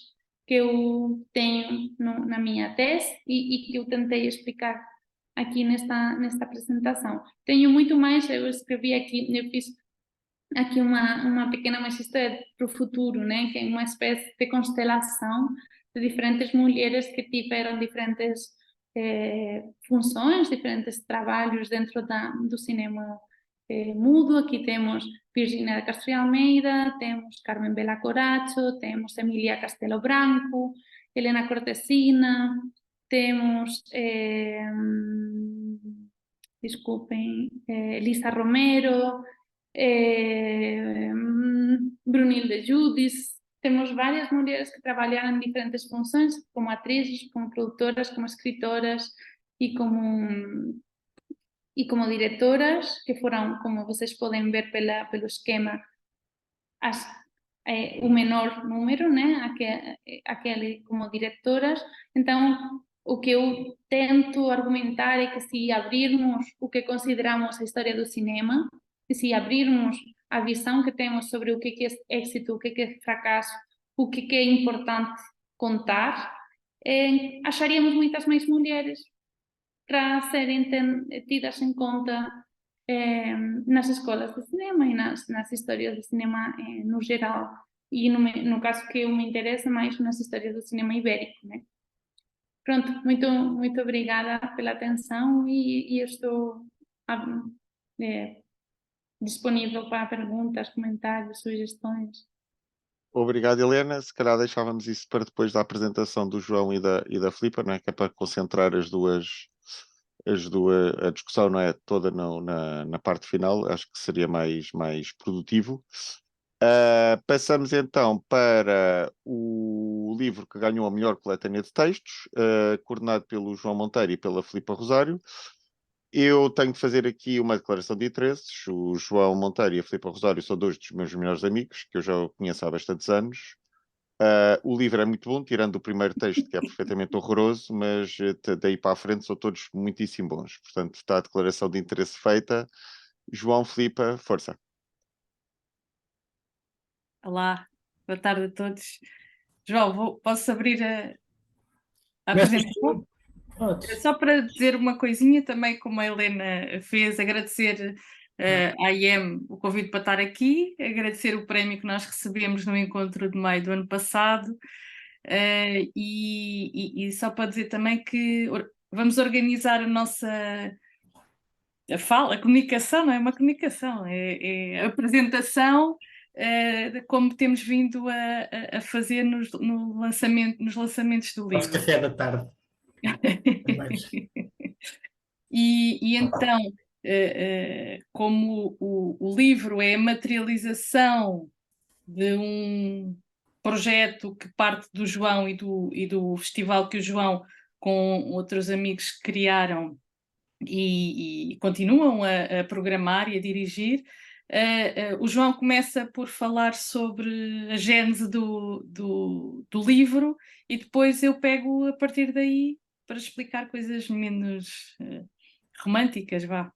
que eu tenho na minha tese e que eu tentei explicar aqui nesta apresentação. Tenho muito mais, eu escrevi aqui, eu fiz aqui uma pequena história para o futuro, né? Que é uma espécie de constelação de diferentes mulheres que tiveram diferentes funções, diferentes trabalhos dentro do cinema mudo. Aqui temos Virginia de Castro e Almeida, temos Carmen Bela Coracho, temos Emilia Castelo Branco, Helena Cortesina, temos, desculpem, Lisa Romero, Brunilde Judis. Temos várias mulheres que trabalharam em diferentes funções, como atrizes, como produtoras, como escritoras e como diretoras, que foram, como vocês podem ver pelo esquema, o menor número, né? Aquele como diretoras. Então, o que eu tento argumentar é que se abrirmos o que consideramos a história do cinema, e se abrirmos a visão que temos sobre o que é êxito, o que é fracasso, o que é importante contar, acharíamos muitas mais mulheres para serem tidas em conta nas escolas de cinema e nas histórias de cinema no geral. E no caso que eu me interessa mais nas histórias do cinema ibérico, né? Pronto, muito obrigada pela atenção e eu estou disponível para perguntas, comentários, sugestões. Obrigado, Helena. Se calhar deixávamos isso para depois da apresentação do João e da Filipa, não é? Que é para concentrar a discussão, não é? Toda na parte final, acho que seria mais produtivo. Passamos então para o livro que ganhou a melhor coletânea de textos, coordenado pelo João Monteiro e pela Filipa Rosário. Eu tenho de fazer aqui uma declaração de interesses. O João Monteiro e a Filipa Rosário são dois dos meus melhores amigos, que eu já conheço há bastantes anos. O livro é muito bom, tirando o primeiro texto, que é perfeitamente horroroso, mas daí para a frente são todos muitíssimo bons. Portanto, está a declaração de interesse feita. João, Filipa, força. Olá, boa tarde a todos. João, posso abrir a apresentação? Só para dizer uma coisinha também, como a Helena fez, agradecer à IEM o convite para estar aqui, agradecer o prémio que nós recebemos no encontro de maio do ano passado, e só para dizer também que vamos organizar a nossa a comunicação, não é uma comunicação, é a apresentação, como temos vindo a fazer nos lançamentos do livro. Nosso café da tarde. E então, como o livro é a materialização de um projeto que parte do João e do festival que o João com outros amigos criaram e continuam a programar e a dirigir, o João começa por falar sobre a gênese do livro e depois eu pego a partir daí para explicar coisas menos românticas, vá.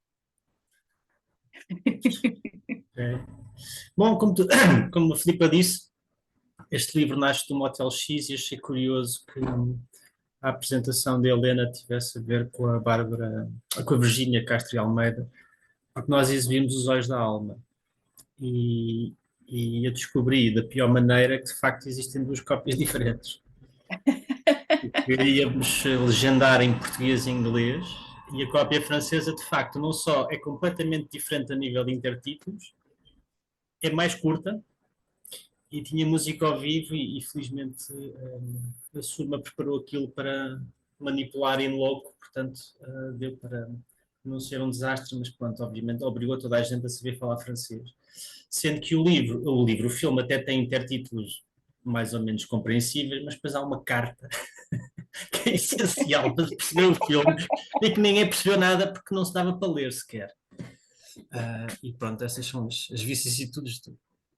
É. Bom, como a Filipa disse, este livro nasce do Motel X e achei curioso que a apresentação da Helena tivesse a ver com a Bárbara, com a Virgínia Castro e Almeida, porque nós exibimos Os Olhos da Alma. E eu descobri da pior maneira que de facto existem duas cópias diferentes. Queríamos legendar em português e inglês, e a cópia francesa de facto não só é completamente diferente a nível de intertítulos, é mais curta e tinha música ao vivo e felizmente a Surma preparou aquilo para manipular em loco, portanto deu para não ser um desastre, mas pronto, obviamente obrigou toda a gente a saber falar francês. Sendo que o filme até tem intertítulos mais ou menos compreensíveis, mas depois há uma carta que é essencial para perceber o filme e que ninguém percebeu nada porque não se dava para ler sequer. E pronto, essas são as vicissitudes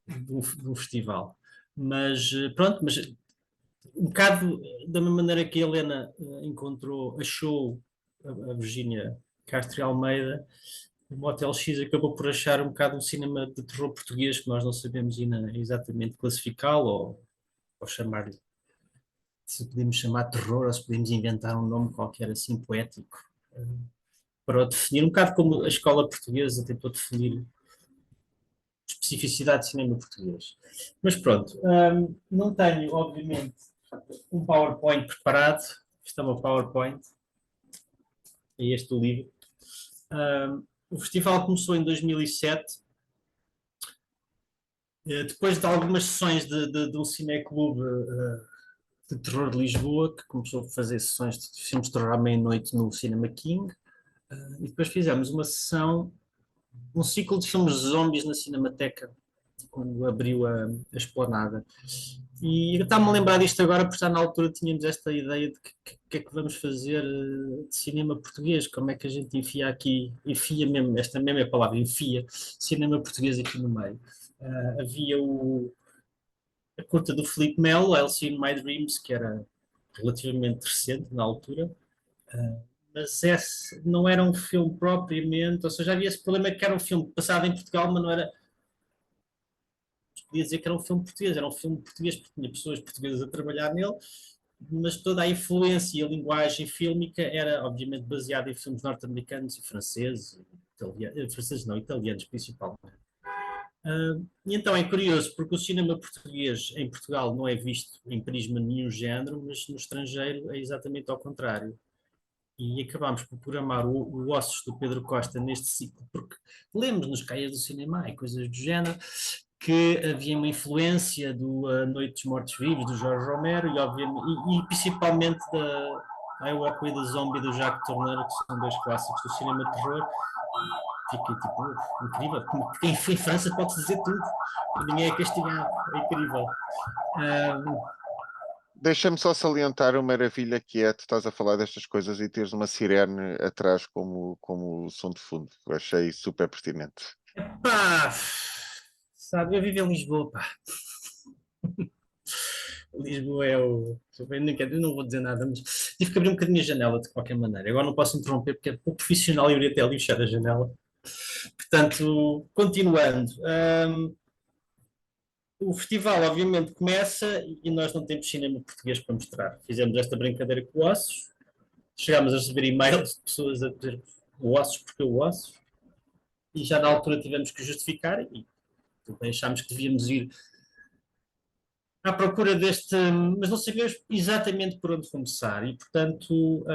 do festival. Mas pronto, mas um bocado da mesma maneira que a Helena achou a Virgínia Castro e Almeida, o Motel X acabou por achar um bocado um cinema de terror português que nós não sabemos exatamente classificá-lo ou chamar-lhe, se podemos chamar terror ou se podemos inventar um nome qualquer assim poético para o definir, um bocado como a escola portuguesa tentou definir especificidade de cinema português. Mas pronto, não tenho, obviamente, um PowerPoint preparado. Isto é uma PowerPoint. É este o livro. O festival começou em 2007. Depois de algumas sessões de um cineclube de terror de Lisboa, que começou a fazer sessões de filmes de terror à meia-noite no Cinema King. E depois fizemos um ciclo de filmes de zombies na Cinemateca, quando abriu a Esplanada. E está-me a lembrar disto agora, porque já na altura tínhamos esta ideia de que é que vamos fazer de cinema português, como é que a gente enfia mesmo, esta mesma é a palavra, enfia cinema português aqui no meio. Havia a curta do Filipe Melo, I'll See in My Dreams, que era relativamente recente na altura, mas esse não era um filme propriamente, ou seja, havia esse problema que era um filme passado em Portugal, mas não era. Podia dizer que era um filme português, era um filme português porque tinha pessoas portuguesas a trabalhar nele, mas toda a influência e a linguagem fílmica era, obviamente, baseada em filmes norte-americanos e franceses, franceses não, italianos principalmente. E então é curioso, porque o cinema português em Portugal não é visto em prisma nenhum género, mas no estrangeiro é exatamente ao contrário. E acabámos por programar o Ossos do Pedro Costa neste ciclo, porque lemos nos Caias do Cinema e coisas do género, que havia uma influência do A Noite dos Mortos-Vivos, do Jorge Romero, e principalmente da I Walk with a Zombie, do Jacques Tourneur, que são dois clássicos do cinema terror. Fiquei tipo, incrível, quem foi em França pode dizer tudo, ninguém é castigado, é incrível. Deixa-me só salientar uma maravilha que é, tu estás a falar destas coisas e teres uma sirene atrás como som de fundo. Eu achei super pertinente. Pá, sabe, eu vivo em Lisboa, pá. Lisboa é o... Eu não vou dizer nada, mas tive que abrir um bocadinho a janela de qualquer maneira. Agora não posso interromper porque é pouco profissional e eu iria até ali fechar a janela. Portanto, continuando. O festival, obviamente, começa e nós não temos cinema português para mostrar. Fizemos esta brincadeira com o Ossos. Chegámos a receber e-mails de pessoas a dizer o Ossos, porque o Ossos. E já na altura tivemos que justificar e achámos que devíamos ir à procura deste, mas não sabemos exatamente por onde começar e, portanto,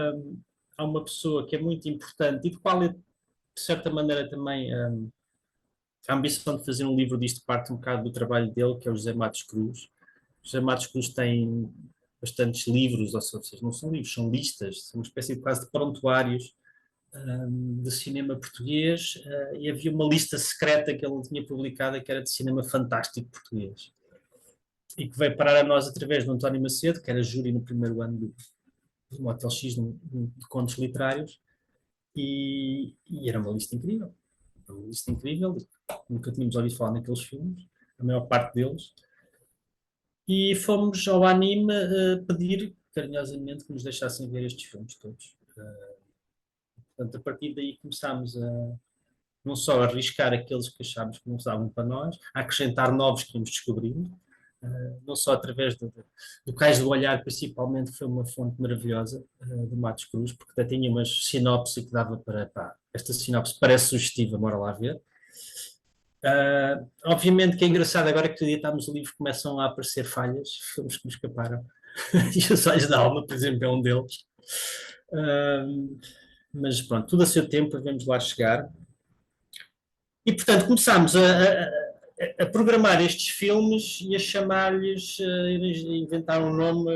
há uma pessoa que é muito importante e de qual eu, de certa maneira, também a ambição de fazer um livro disto parte um bocado do trabalho dele, que é o José Matos Cruz. O José Matos Cruz tem bastantes livros, ou seja, não são livros, são listas, são uma espécie de quase de prontuários de cinema português, e havia uma lista secreta que ele tinha publicada que era de cinema fantástico português. E que veio parar a nós através do António Macedo, que era júri no primeiro ano do Motel X, de contos literários, e era uma lista incrível. Uma lista incrível, nunca tínhamos ouvido falar naqueles filmes, a maior parte deles, e fomos ao Anime pedir carinhosamente que nos deixassem ver estes filmes todos. Portanto, a partir daí começámos a não só arriscar aqueles que achámos que não estavam para nós, a acrescentar novos que íamos descobrindo. não só através do Cais do Olhar, principalmente, foi uma fonte maravilhosa do Matos Cruz, porque até tinha umas sinopse que dava para esta sinopse parece sugestiva, bora lá ver. Obviamente que é engraçado agora que editamos o livro começam a aparecer falhas, filmes que me escaparam. E Os Olhos da Alma, por exemplo, é um deles. Mas pronto, tudo a seu tempo, vamos lá chegar. E portanto começámos a programar estes filmes e a chamar-lhes, inventar um nome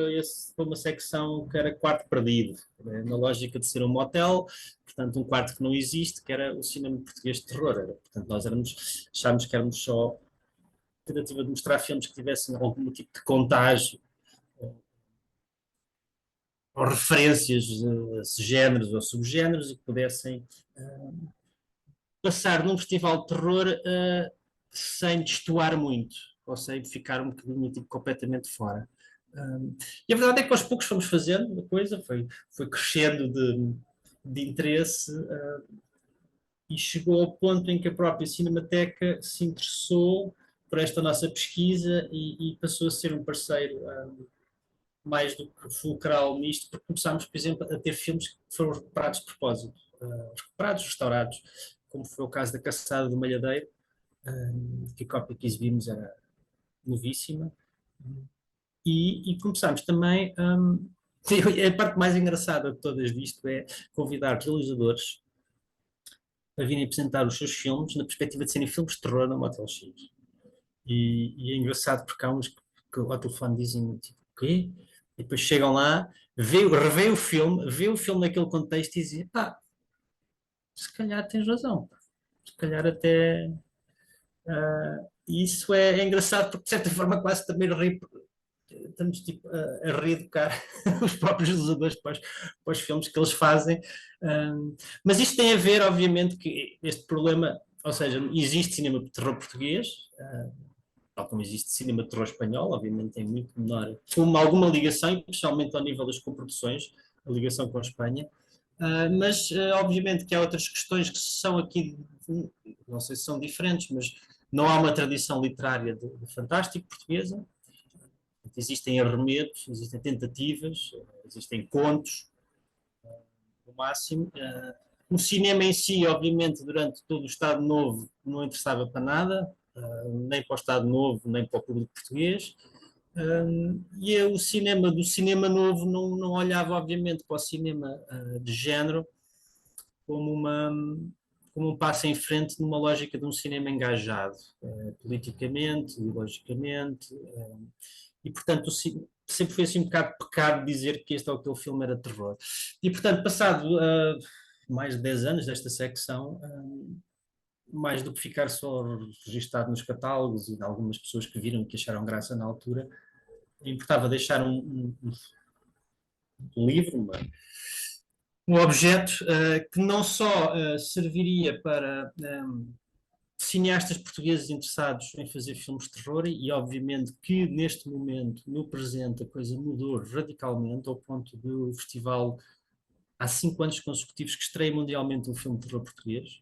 para uma secção que era Quarto Perdido, na lógica de ser um motel, portanto um quarto que não existe, que era o cinema português de terror. Portanto nós achámos que éramos só tentativa de mostrar filmes que tivessem algum tipo de contágio ou referências a géneros ou subgéneros e que pudessem passar num festival de terror sem destoar muito, ou sem ficar um bocadinho tipo, completamente fora. E a verdade é que aos poucos fomos fazendo a coisa, foi crescendo de interesse e chegou ao ponto em que a própria Cinemateca se interessou por esta nossa pesquisa e passou a ser um parceiro mais do que fulcral nisto, porque começámos, por exemplo, a ter filmes que foram recuperados de propósito, recuperados, restaurados, como foi o caso da Caçada do Malhadeiro, que a cópia que exibimos era novíssima, e começámos também, a parte mais engraçada de todas disto é convidar realizadores a virem apresentar os seus filmes na perspectiva de serem filmes de terror na Motel X. E é engraçado porque há uns que ao telefone dizem tipo, o quê? E depois chegam lá, revê o filme naquele contexto e dizem, se calhar tens razão, se calhar até... isso é engraçado porque de certa forma quase também estamos tipo, a reeducar os próprios realizadores para os filmes que eles fazem. Mas isto tem a ver, obviamente, que este problema, ou seja, existe cinema de terror português, tal como existe cinema de terror espanhol, obviamente tem muito menor, com alguma ligação, especialmente ao nível das coproduções, a ligação com a Espanha, mas obviamente que há outras questões que são aqui, não sei se são diferentes, mas não há uma tradição literária de fantástico portuguesa. Existem arremedos, existem tentativas, existem contos, no máximo. O cinema em si, obviamente, durante todo o Estado Novo, não interessava para nada, nem para o Estado Novo, nem para o público português. E o cinema do cinema novo não olhava, obviamente, para o cinema de género como um passo em frente numa lógica de um cinema engajado, politicamente, ideologicamente. E, portanto, sempre foi assim um bocado pecado dizer que este ou aquele filme era terror. E, portanto, passado mais de 10 anos desta secção, mais do que ficar só registado nos catálogos e de algumas pessoas que viram que acharam graça na altura, importava deixar um livro, um objeto que não só serviria para cineastas portugueses interessados em fazer filmes de terror e obviamente que neste momento, no presente, a coisa mudou radicalmente ao ponto do festival há 5 anos consecutivos que estreia mundialmente um filme de terror português.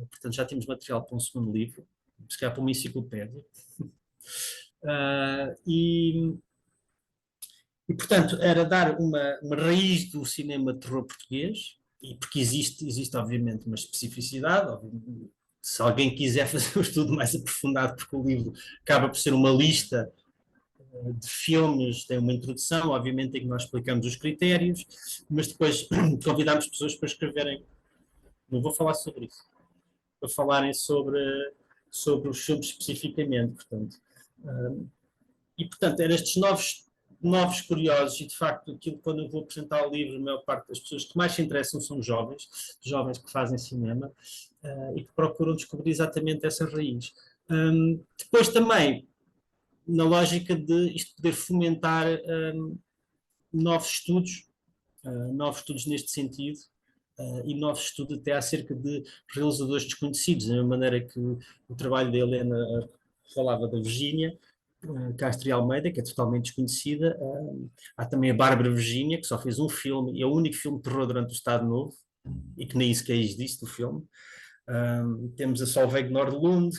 Portanto, já temos material para um segundo livro, se calhar para uma enciclopédia. E, portanto, era dar uma raiz do cinema de terror português, e porque existe obviamente uma especificidade, obviamente, se alguém quiser fazer um estudo mais aprofundado, porque o livro acaba por ser uma lista de filmes, tem uma introdução, obviamente em que nós explicamos os critérios, mas depois convidamos pessoas para escreverem, não vou falar sobre isso, para falarem sobre os filmes especificamente, portanto. E, portanto, eram estes novos curiosos, e de facto, aquilo quando eu vou apresentar o livro, a maior parte das pessoas que mais se interessam são jovens que fazem cinema e que procuram descobrir exatamente essa raiz. Depois também, na lógica de isto poder fomentar novos estudos neste sentido, e novos estudos até acerca de realizadores desconhecidos, da mesma maneira que o trabalho da Helena falava da Virgínia Castro e Almeida, que é totalmente desconhecida. Há também a Bárbara Virgínia, que só fez um filme, e é o único filme de terror durante o Estado Novo, e que nem sequer existe o filme. Temos a Solveig Nordlund,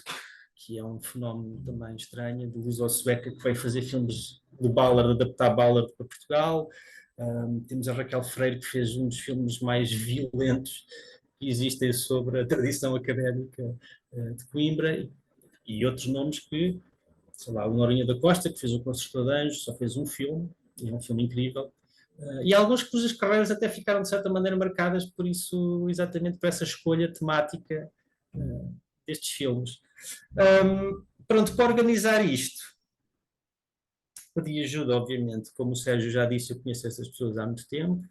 que é um fenómeno também estranho, de luso-sueca, que veio fazer filmes do Ballard, adaptar Ballard para Portugal. Temos a Raquel Freire, que fez um dos filmes mais violentos que existem sobre a tradição académica de Coimbra, e outros nomes que, sei lá, o Norinha da Costa, que fez o Concerto de Anjos, só fez um filme, e é um filme incrível. E alguns cujas carreiras até ficaram de certa maneira marcadas por isso, exatamente por essa escolha temática destes filmes. Pronto, para organizar isto, pedi ajuda, obviamente. Como o Sérgio já disse, eu conheço essas pessoas há muito tempo,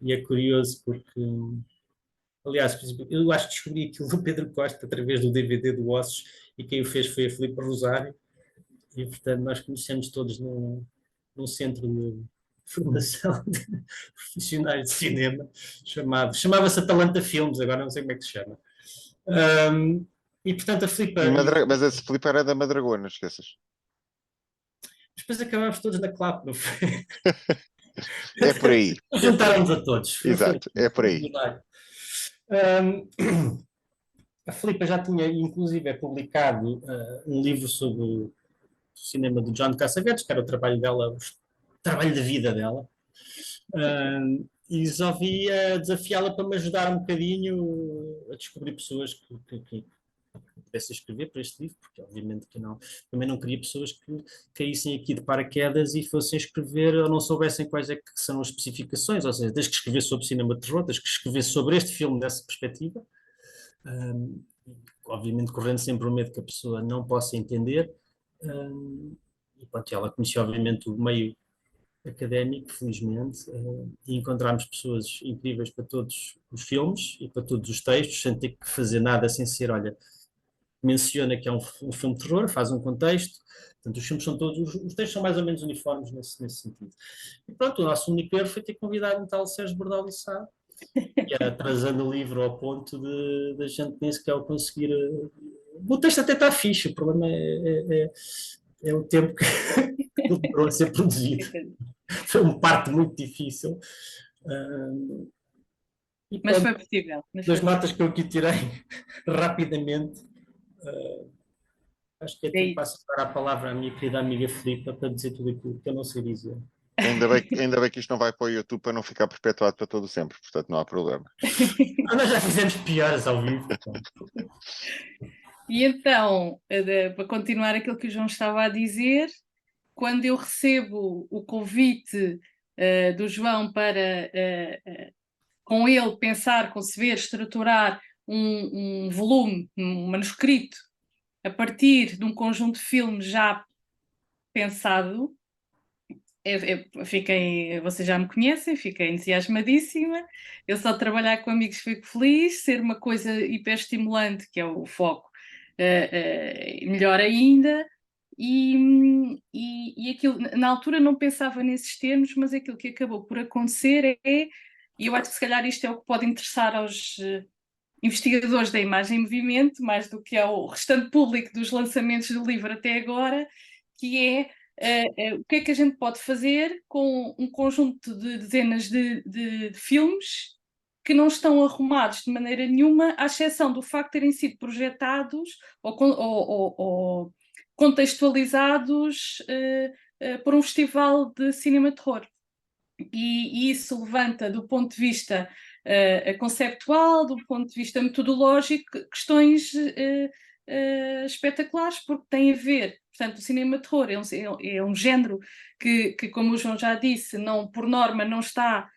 e é curioso porque, aliás, eu acho que descobri aquilo do Pedro Costa através do DVD do Ossos, e quem o fez foi a Filipe Rosário, e portanto nós conhecemos todos num centro de formação de profissionais de cinema, chamava-se Atalanta Filmes, agora não sei como é que se chama. E portanto a Filipe... Mas esse Filipe era da Madragoa, não esqueças. Depois acabámos todos na clap, não foi? É por aí. Juntaram-nos a todos. Exato, é por aí. A Filipe já tinha, inclusive, publicado um livro sobre o cinema do John Cassavetes, que era o trabalho dela, o trabalho da vida dela. E resolvi desafiá-la para me ajudar um bocadinho a descobrir pessoas que pudessem escrever para este livro, porque obviamente que não, também não queria pessoas que caíssem aqui de paraquedas e fossem escrever ou não soubessem quais é que são as especificações, ou seja, tens que escrever sobre cinema de terror, tens que escrever sobre este filme dessa perspectiva, obviamente correndo sempre o medo que a pessoa não possa entender, e pronto, ela conhecia obviamente o meio académico, felizmente, e encontramos pessoas incríveis para todos os filmes e para todos os textos, sem ter que fazer nada, sem ser, olha, menciona que é um filme de terror, faz um contexto, portanto os filmes são todos, os textos são mais ou menos uniformes nesse sentido. E pronto, o nosso único erro foi ter convidado um tal Sérgio Bordal de Sá, atrasando o livro ao ponto de a gente nem sequer conseguir... O texto até está fixe, o problema é o tempo que ele demorou a ser produzido. Foi uma parte muito difícil. Mas foi possível. Das notas que eu aqui tirei rapidamente, acho que é tempo para dar a palavra à minha querida amiga Filipa para dizer tudo aquilo que eu não sei dizer. Ainda bem que isto não vai para o YouTube para não ficar perpetuado para todo sempre, portanto não há problema. Nós já fizemos piores ao vivo. E então, para continuar aquilo que o João estava a dizer, quando eu recebo o convite do João para, com ele, pensar, conceber, estruturar um volume, um manuscrito, a partir de um conjunto de filmes já pensado, vocês já me conhecem, fiquei entusiasmadíssima. Eu só trabalhar com amigos fico feliz, ser uma coisa hiperestimulante, que é o foco, melhor ainda. E aquilo, na altura não pensava nesses termos, mas aquilo que acabou por acontecer e eu acho que se calhar isto é o que pode interessar aos investigadores da imagem em movimento, mais do que ao restante público dos lançamentos do livro até agora, que é o que é que a gente pode fazer com um conjunto de dezenas de filmes que não estão arrumados de maneira nenhuma, à exceção do facto de terem sido projetados ou contextualizados por um festival de cinema de terror. E isso levanta, do ponto de vista conceptual, do ponto de vista metodológico, questões espetaculares, porque tem a ver, portanto, o cinema de terror é um género que, como o João já disse, não, por norma não está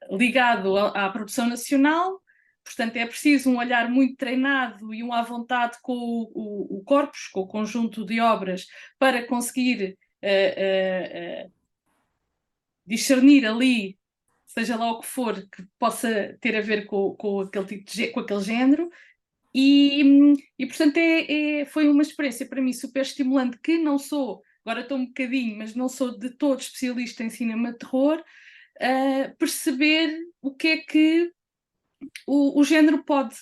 ligado à produção nacional, portanto é preciso um olhar muito treinado e um à vontade com o corpus, com o conjunto de obras, para conseguir discernir ali, seja lá o que for, que possa ter a ver com aquele tipo com aquele género. E portanto foi uma experiência para mim super estimulante, que não sou, agora estou um bocadinho, mas não sou de todo especialista em cinema de terror, perceber o que é que o género pode.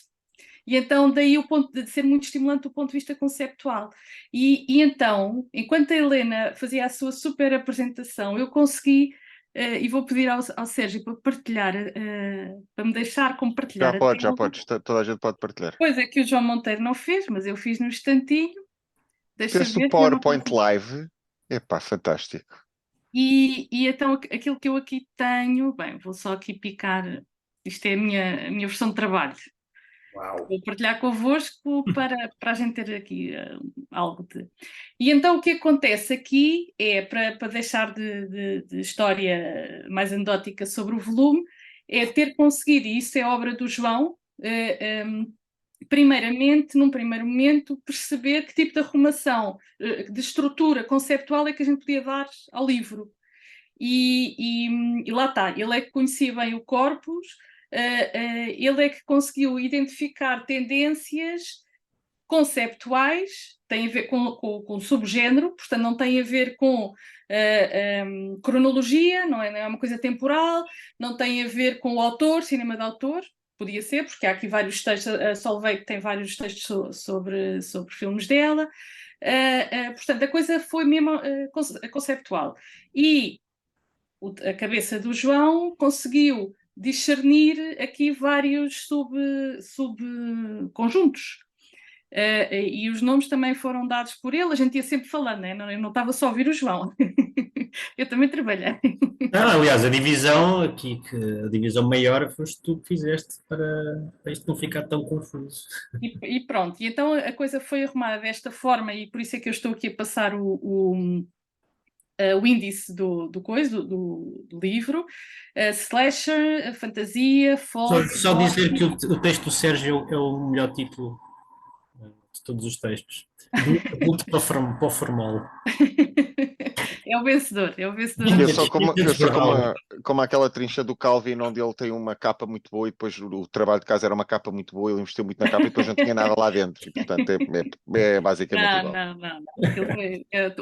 E então daí o ponto de ser muito estimulante do ponto de vista conceptual. E então, enquanto a Helena fazia a sua super apresentação, eu consegui e vou pedir ao Sérgio para partilhar, para me deixar compartilhar a Já tela. podes, toda a gente pode partilhar. Coisa que o João Monteiro não fez, mas eu fiz no instantinho. Deixa Fez o ver. que eu não PowerPoint consigo. Live. Epá, fantástico. E então aquilo que eu aqui tenho, bem, vou só aqui picar, isto é a minha versão de trabalho. Uau. Vou partilhar convosco para a gente ter aqui algo de... E então o que acontece aqui é, para deixar de história mais anedótica sobre o volume, é ter conseguido, e isso é obra do João, primeiramente, num primeiro momento, perceber que tipo de arrumação, de estrutura conceptual é que a gente podia dar ao livro. E lá está, ele é que conhecia bem o corpus, ele é que conseguiu identificar tendências conceptuais, tem a ver com subgénero, portanto não tem a ver com cronologia, não é uma coisa temporal, não tem a ver com o autor, cinema de autor, podia ser, porque há aqui vários textos, a Solveig tem vários textos sobre filmes dela, portanto a coisa foi mesmo conceptual. E a cabeça do João conseguiu discernir aqui vários subconjuntos. E os nomes também foram dados por ele, a gente ia sempre falando, né? Eu não estava só a ouvir o João, eu também trabalhei. Aliás, a divisão aqui, a divisão maior foste tu que fizeste para isto não ficar tão confuso. E pronto, e então a coisa foi arrumada desta forma, e por isso é que eu estou aqui a passar o índice do livro, slasher, fantasia, folk... Só dizer que o texto do Sérgio é o melhor título de todos os textos. Adulto para o formal. É o vencedor, é o vencedor. Eu sou como aquela trincha do Calvin, onde ele tem uma capa muito boa e depois o trabalho de casa era uma capa muito boa, ele investiu muito na capa e depois não tinha nada lá dentro. E, portanto, é basicamente igual. Não.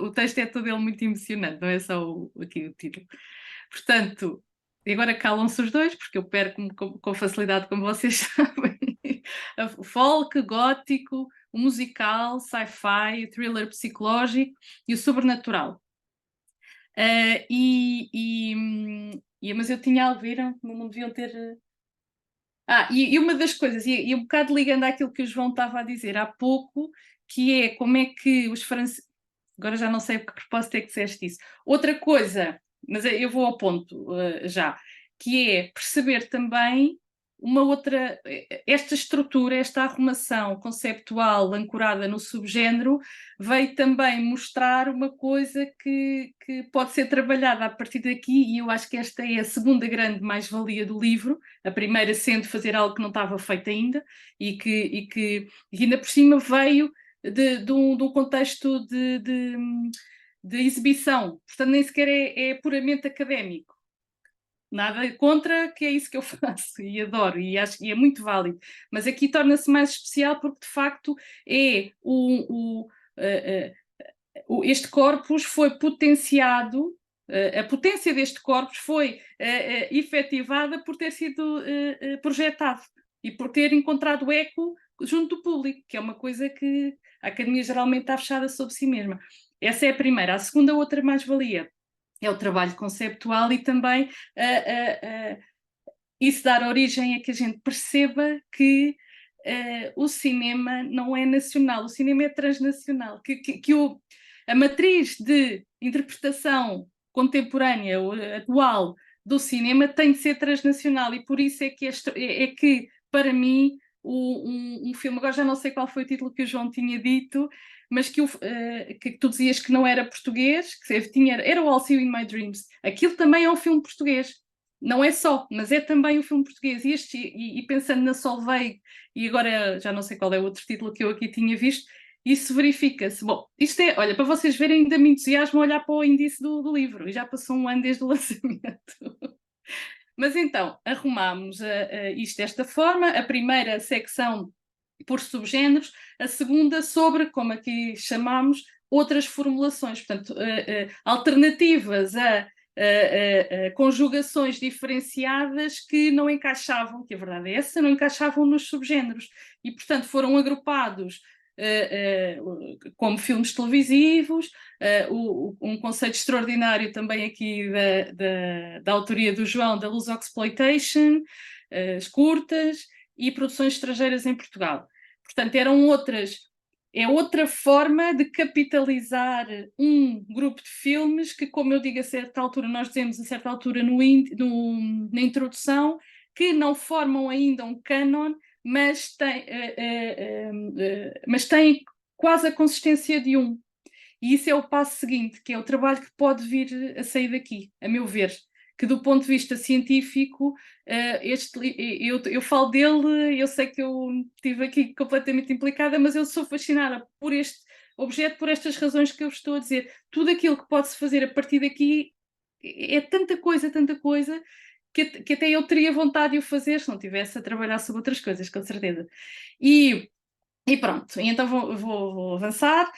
O texto é todo ele muito emocionante, não é só aqui o título. Portanto, e agora calam-se os dois, porque eu perco-me com facilidade, como vocês sabem. O folk, gótico, o musical, sci-fi, o thriller psicológico e o sobrenatural. Mas eu tinha algo, viram? Não deviam ter... e uma das coisas, e um bocado ligando àquilo que o João estava a dizer há pouco, que é como é que os franceses... Agora já não sei a que propósito é que disseste isso. Outra coisa, mas eu vou ao ponto já, que é perceber também esta estrutura, esta arrumação conceptual ancorada no subgénero, veio também mostrar uma coisa que pode ser trabalhada a partir daqui, e eu acho que esta é a segunda grande mais-valia do livro, a primeira sendo fazer algo que não estava feito ainda, e que ainda por cima veio de um contexto de exibição, portanto nem sequer é puramente académico. Nada contra, que é isso que eu faço e adoro, e acho que é muito válido, mas aqui torna-se mais especial porque de facto é este corpus foi potenciado, a potência deste corpus foi efetivada por ter sido projetado e por ter encontrado eco junto do público, que é uma coisa que a Academia geralmente está fechada sobre si mesma. Essa é a primeira. A segunda, outra mais-valia, é o trabalho conceptual e também isso dar origem a que a gente perceba que o cinema não é nacional, o cinema é transnacional, que a matriz de interpretação contemporânea, atual, do cinema tem de ser transnacional, e por isso é que para mim, um filme, agora já não sei qual foi o título que o João tinha dito, mas que tu dizias que não era português, era o All See You in My Dreams. Aquilo também é um filme português. Não é só, mas é também um filme português. E pensando na Solveig, e agora já não sei qual é o outro título que eu aqui tinha visto, isso verifica-se. Bom, isto é, olha, para vocês verem, ainda me entusiasmo a olhar para o índice do livro, e já passou um ano desde o lançamento. Mas então, arrumámos isto desta forma, a primeira secção por subgéneros, a segunda sobre, como aqui chamámos, outras formulações, portanto, alternativas a conjugações diferenciadas que não encaixavam, que a verdade é essa, não encaixavam nos subgéneros, e portanto foram agrupados como filmes televisivos, um conceito extraordinário também aqui da autoria do João, da Lusoxploitation, as curtas e produções estrangeiras em Portugal. Portanto, é outra forma de capitalizar um grupo de filmes que, como eu digo a certa altura, nós dizemos a certa altura na introdução, que não formam ainda um canon, mas têm quase a consistência de um. E isso é o passo seguinte, que é o trabalho que pode vir a sair daqui, a meu ver. Que do ponto de vista científico, eu falo dele, eu sei que eu estive aqui completamente implicada, mas eu sou fascinada por este objeto, por estas razões que eu estou a dizer. Tudo aquilo que pode-se fazer a partir daqui é tanta coisa, que até eu teria vontade de o fazer se não estivesse a trabalhar sobre outras coisas, com certeza. E pronto, então vou avançar.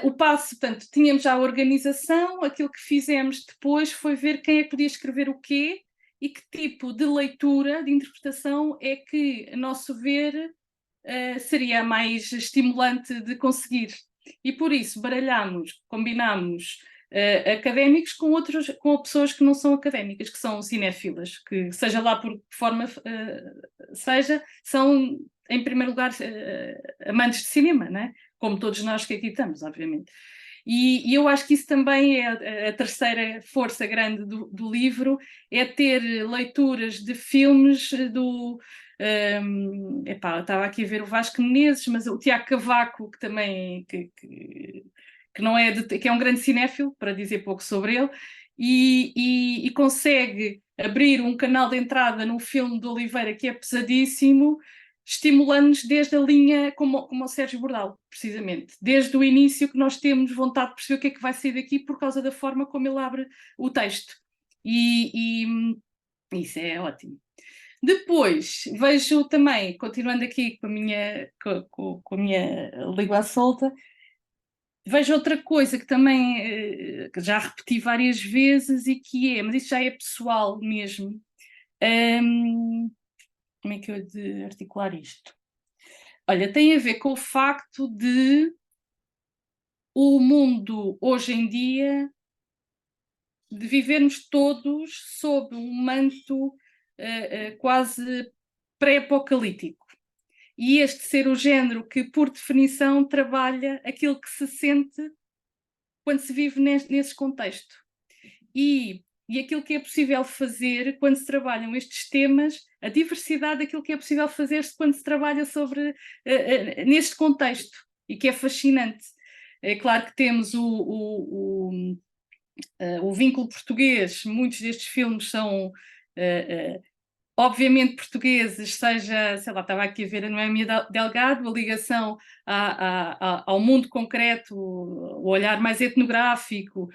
O passo, portanto, tínhamos já a organização, aquilo que fizemos depois foi ver quem é que podia escrever o quê e que tipo de leitura, de interpretação é que, a nosso ver, seria a mais estimulante de conseguir. E por isso combinámos académicos com pessoas que não são académicas, que são cinéfilas, que seja lá por que forma seja, são em primeiro lugar amantes de cinema, não é? Como todos nós que aqui estamos, obviamente. E eu acho que isso também é a terceira força grande do livro, é ter leituras de filmes estava aqui a ver o Vasco Menezes, mas o Tiago Cavaco, que também que não é que é um grande cinéfilo, para dizer pouco sobre ele, e consegue abrir um canal de entrada num filme de Oliveira que é pesadíssimo, estimulando-nos desde a linha, como o Sérgio Bordal, precisamente. Desde o início que nós temos vontade de perceber o que é que vai sair daqui por causa da forma como ele abre o texto. E isso é ótimo. Depois, vejo também, continuando aqui com a minha língua solta, vejo outra coisa que também que já repeti várias vezes e que mas isso já é pessoal mesmo. Como é que eu hei de articular isto? Olha, tem a ver com o facto de o mundo, hoje em dia, de vivermos todos sob um manto quase pré-apocalíptico. E este ser o género que, por definição, trabalha aquilo que se sente quando se vive nesse contexto. E aquilo que é possível fazer quando se trabalham estes temas, a diversidade daquilo que é possível fazer-se quando se trabalha sobre neste contexto, e que é fascinante. É claro que temos o vínculo português, muitos destes filmes são obviamente portugueses, seja, sei lá, estava aqui a ver a Noémia Delgado, a ligação ao mundo concreto, o olhar mais etnográfico,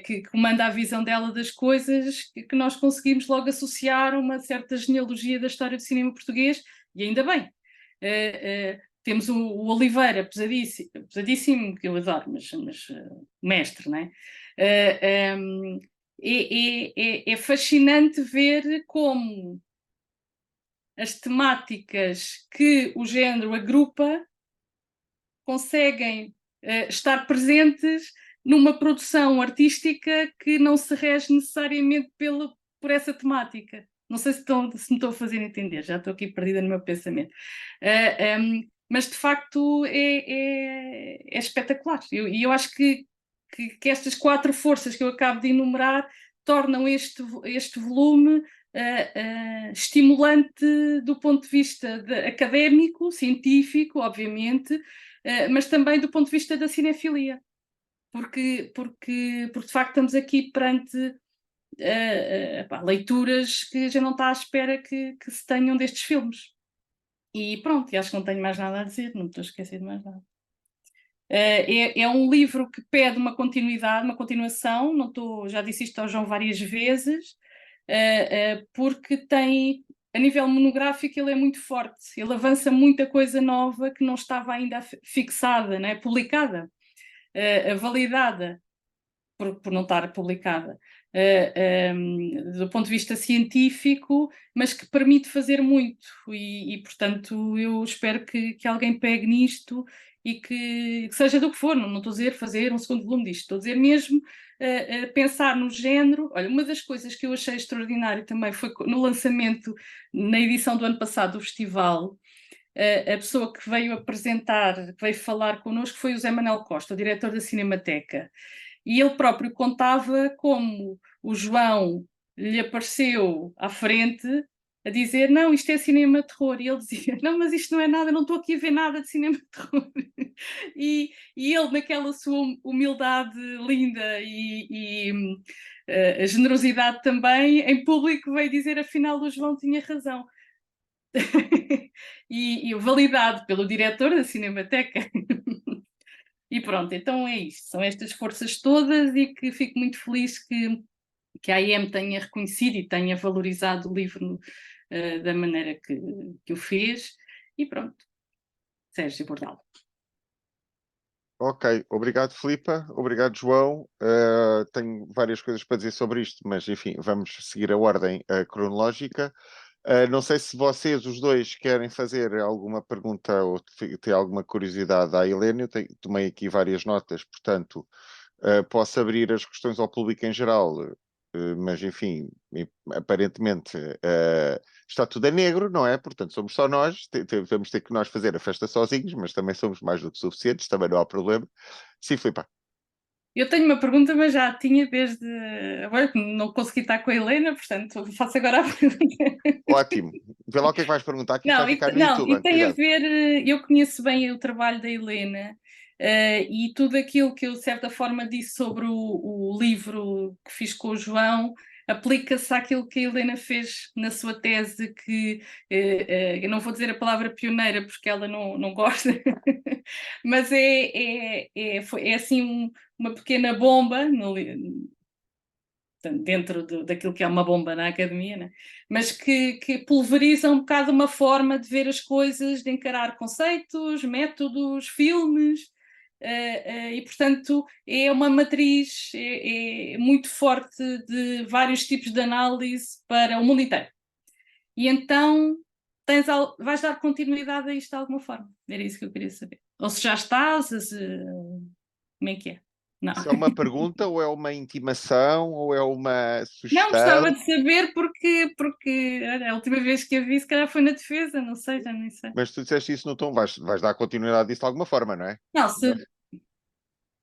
que comanda a visão dela das coisas, que nós conseguimos logo associar a uma certa genealogia da história do cinema português, e ainda bem. Temos o Oliveira, pesadíssimo, que eu adoro, mas mestre, não é? É fascinante ver como as temáticas que o género agrupa conseguem estar presentes numa produção artística que não se rege necessariamente por essa temática. Não sei se me estou a fazer entender, já estou aqui perdida no meu pensamento. Mas de facto é espetacular. E eu acho que estas 4 forças que eu acabo de enumerar tornam este volume estimulante do ponto de vista académico, científico, obviamente, mas também do ponto de vista da cinefilia. Porque de facto estamos aqui perante leituras que já não está à espera que se tenham destes filmes. E pronto, acho que não tenho mais nada a dizer, não me estou a esquecer de mais nada. É um livro que pede uma continuidade, uma continuação, já disse isto ao João várias vezes, porque tem, a nível monográfico, ele é muito forte, ele avança muita coisa nova que não estava ainda fixada, né, publicada, validada, por não estar publicada, do ponto de vista científico, mas que permite fazer muito, e portanto eu espero que alguém pegue nisto e que seja do que for, não estou a dizer fazer um segundo volume disto, estou a dizer mesmo pensar no género. Olha, uma das coisas que eu achei extraordinário também foi no lançamento, na edição do ano passado do festival, a pessoa que veio apresentar, que veio falar connosco foi o Zé Manuel Costa, o diretor da Cinemateca. E ele próprio contava como o João lhe apareceu à frente a dizer: não, isto é cinema de terror. E ele dizia: não, mas isto não é nada, não estou aqui a ver nada de cinema de terror. E ele, naquela sua humildade linda e a generosidade também, em público veio dizer: afinal o João tinha razão. e validado pelo diretor da Cinemateca. E pronto, então é isto, são estas forças todas e que fico muito feliz que a AIM tenha reconhecido e tenha valorizado o livro da maneira que o fez. E pronto, Sérgio Bordal. Ok, obrigado Filipa, obrigado João. Tenho várias coisas para dizer sobre isto, mas enfim, vamos seguir a ordem cronológica. Não sei se vocês, os dois, querem fazer alguma pergunta ou ter alguma curiosidade à Helena. Eu tomei aqui várias notas, portanto, posso abrir as questões ao público em geral, mas enfim, aparentemente está tudo a negro, não é? Portanto, somos só nós, vamos ter que nós fazer a festa sozinhos, mas também somos mais do que suficientes, também não há problema. Sim, Filipe. Eu tenho uma pergunta, mas já tinha desde agora, não consegui estar com a Helena, portanto faço agora a pergunta. Ótimo. Vê lá o que é que vais perguntar, que isto Não, vai ficar no não, YouTube. e tem a Cuidado. ver, eu conheço bem o trabalho da Helena, e tudo aquilo que eu de certa forma disse sobre o livro que fiz com o João aplica-se àquilo que a Helena fez na sua tese, que eu não vou dizer a palavra pioneira porque ela não gosta, mas é assim uma pequena bomba dentro daquilo que é uma bomba na academia, né? Mas que pulveriza um bocado uma forma de ver as coisas, de encarar conceitos, métodos, filmes, e portanto é uma matriz é muito forte de vários tipos de análise para o mundo inteiro. E então vais dar continuidade a isto de alguma forma. Era isso que eu queria saber. Ou se já estás, como é que é? Não. Isso é uma pergunta ou é uma intimação ou é uma Não, sugestão? gostava de saber porque olha, a última vez que a vi, se calhar foi na defesa, não sei, já nem sei. Mas tu disseste isso no tom, vais dar continuidade disso de alguma forma, não é? Não, se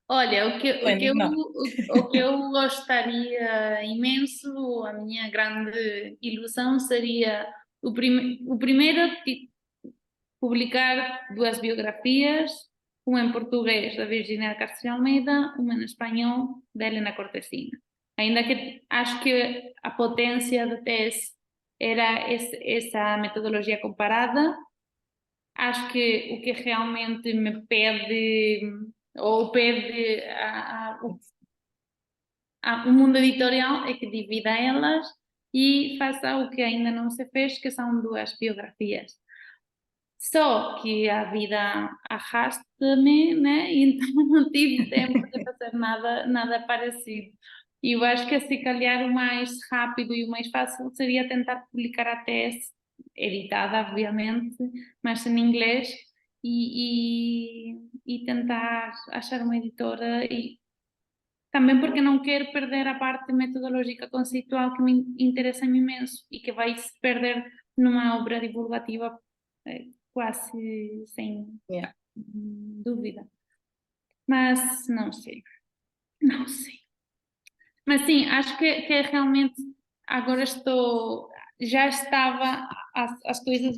Olha, não. o que eu gostaria imenso, a minha grande ilusão seria o primeiro publicar duas biografias, uma em português da Virginia Castro de Almeida, uma em espanhol da Helena Cortesina. Ainda que acho que a potência da tese era essa metodologia comparada, acho que o que realmente me pede ou pede o mundo editorial é que divida elas e faça o que ainda não se fez, que são duas biografias. Só que a vida arrasta-me, né? Então não tive tempo de fazer nada parecido. E eu acho que se calhar o mais rápido e o mais fácil seria tentar publicar a tese, editada, obviamente, mas em inglês, e tentar achar uma editora. E também porque não quero perder a parte metodológica conceitual que me interessa imenso e que vai se perder numa obra divulgativa quase sem Yeah. dúvida. Mas não sei, não sei. Mas sim, acho que é realmente agora já estava as coisas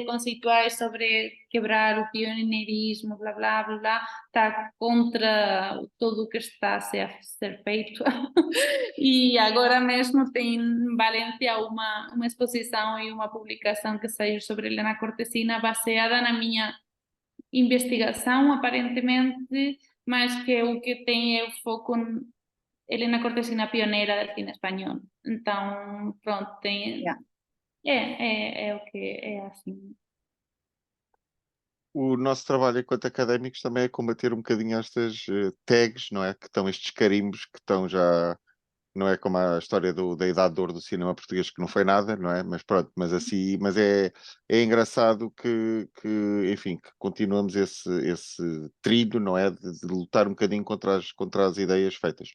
conceituais sobre quebrar o pioneirismo, blá blá blá blá, está contra tudo o que está a ser feito. E agora mesmo tem em Valência uma exposição e uma publicação que saiu sobre Helena Cortesina baseada na minha investigação, aparentemente, mas que o que tem é o foco Helena Cortesina pioneira do cine espanhol. Então, pronto, tem... Yeah. É o que é assim. O nosso trabalho enquanto académicos também é combater um bocadinho estas tags, não é? Que estão estes carimbos que estão já não é como a história da Idade de Ouro do cinema português, que não foi nada, não é? Mas pronto, mas é engraçado enfim, que continuamos esse trilho, não é? De lutar um bocadinho contra as ideias feitas.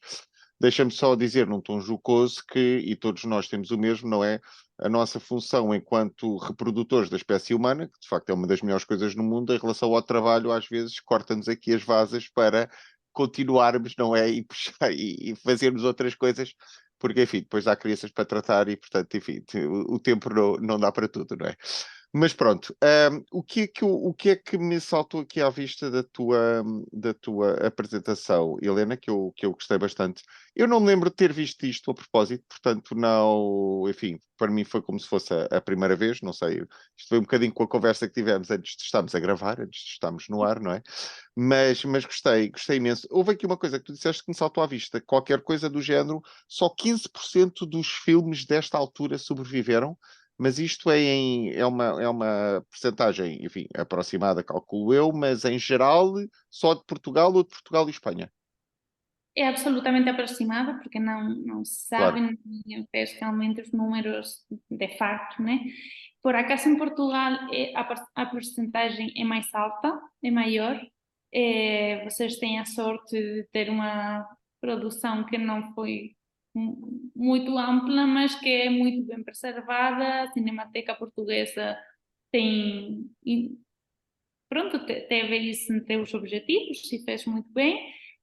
Deixa-me só dizer, num tom jocoso, e todos nós temos o mesmo, não é? A nossa função enquanto reprodutores da espécie humana, que de facto é uma das melhores coisas no mundo, em relação ao trabalho, às vezes corta-nos aqui as vasas para continuarmos, não é? E puxar e fazermos outras coisas, porque, enfim, depois há crianças para tratar e, portanto, enfim, o tempo não dá para tudo, não é? Mas pronto, o que é que me saltou aqui à vista da tua apresentação, Helena, que eu gostei bastante? Eu não me lembro de ter visto isto a propósito, portanto, não, enfim, para mim foi como se fosse a primeira vez, não sei, isto foi um bocadinho com a conversa que tivemos antes de estarmos a gravar, antes de estarmos no ar, não é? Mas gostei imenso. Houve aqui uma coisa que tu disseste que me saltou à vista, qualquer coisa do género, só 15% dos filmes desta altura sobreviveram, mas isto é uma percentagem, enfim, aproximada, calculo eu, mas em geral só de Portugal ou de Portugal e Espanha. É absolutamente aproximada, porque não se Claro. sabem, ninguém fez realmente os números de facto, né? Por acaso em Portugal a porcentagem é mais alta, é maior. Vocês têm a sorte de ter uma produção que não foi muito ampla, mas que é muito bem preservada. A Cinemateca Portuguesa tem, pronto, teve isso entre os objetivos e fez muito bem.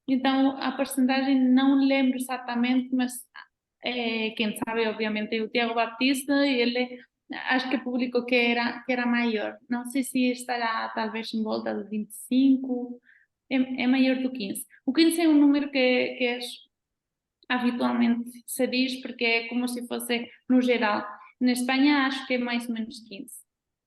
Então, a porcentagem não lembro exatamente, mas quem sabe, obviamente, é o Tiago Batista, e ele acho que publicou que era maior. Não sei se estará talvez em volta de 25, é maior do 15. O 15 é um número que habitualmente se diz porque é como se fosse no geral. Na Espanha acho que é mais ou menos 15,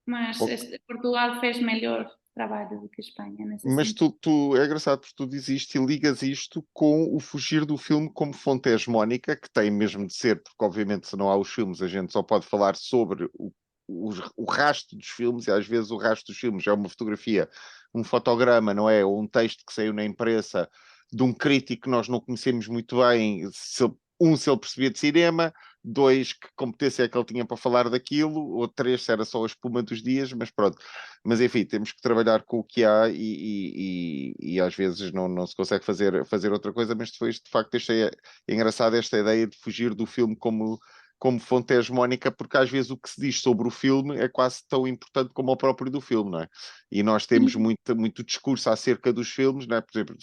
mas Portugal fez melhor trabalho do que a Espanha nesse Mas sentido. é engraçado porque tu dizes isto e ligas isto com o fugir do filme como fonte hegemónica, que tem mesmo de ser, porque obviamente se não há os filmes a gente só pode falar sobre o rastro dos filmes, e às vezes o rastro dos filmes é uma fotografia, um fotograma, não é? Ou um texto que saiu na imprensa de um crítico que nós não conhecemos muito bem, se ele percebia de cinema, dois, que competência é que ele tinha para falar daquilo, ou três, se era só a espuma dos dias, mas pronto. Mas enfim, temos que trabalhar com o que há e às vezes não se consegue fazer outra coisa, mas depois, de facto, achei engraçado esta ideia de fugir do filme como fonte hegemónica, porque às vezes o que se diz sobre o filme é quase tão importante como o próprio do filme, não é? E nós temos muito discurso acerca dos filmes, não é? Por exemplo,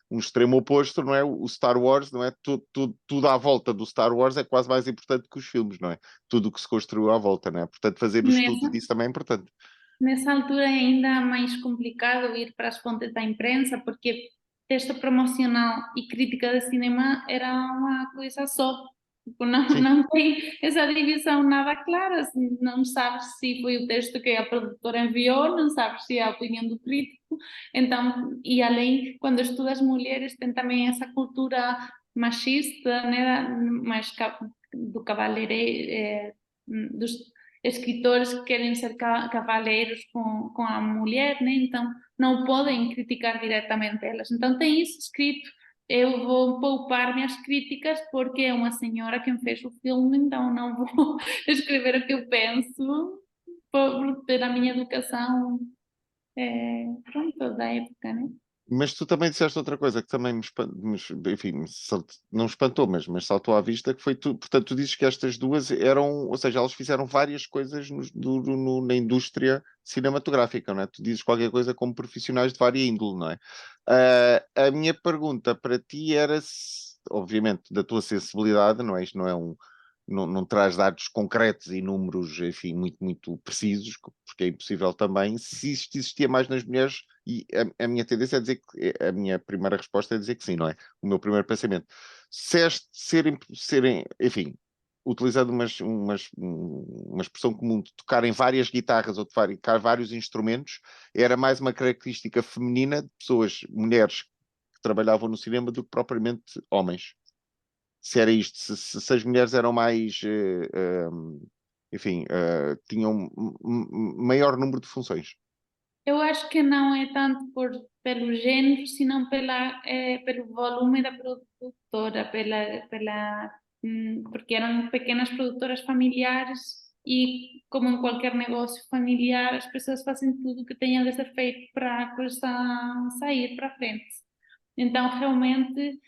um extremo oposto, não é? O Star Wars, não é? Tudo à volta do Star Wars é quase mais importante que os filmes, não é? Tudo o que se construiu à volta, não é? Portanto, fazer o estudo disso também é importante. Nessa altura é ainda mais complicado ir para as fontes da imprensa, porque texto promocional e crítica de cinema era uma coisa só. Tipo, Sim. não tem essa divisão nada clara. Não sabes se foi o texto que a produtora enviou, não sabes se é a opinião do crítico. Então, e além, quando estudas mulheres, tem também essa cultura machista, né, mais do cavalheiro, dos escritores que querem ser cavaleiros com a mulher, né? Então não podem criticar diretamente elas. Então tem isso escrito. Eu vou poupar minhas críticas porque é uma senhora quem fez o filme, então não vou escrever o que eu penso por ter a minha educação, pronto, da época, né? Mas tu também disseste outra coisa que também enfim, não me espantou, mas saltou à vista, que foi tu, portanto, tu dizes que estas duas eram, ou seja, elas fizeram várias coisas na indústria cinematográfica, não é? Tu dizes qualquer coisa como profissionais de vária índole, não é? A minha pergunta para ti era, obviamente, da tua sensibilidade, não é? Isto não é não traz dados concretos e números, enfim, muito precisos, porque é impossível também, se isto existia mais nas mulheres, e a minha tendência é dizer que, a minha primeira resposta é dizer que sim, não é? O meu primeiro pensamento. Se serem, enfim, utilizando uma expressão comum de tocarem várias guitarras ou de tocar vários instrumentos, era mais uma característica feminina de pessoas, mulheres que trabalhavam no cinema do que propriamente homens. Se era isto, se as mulheres eram mais, enfim, tinham maior número de funções. Eu acho que não é tanto pelo gênero, senão pelo volume da produtora, porque eram pequenas produtoras familiares e, como em qualquer negócio familiar, as pessoas fazem tudo o que tenha de ser feito para a coisa sair para frente. Então, realmente,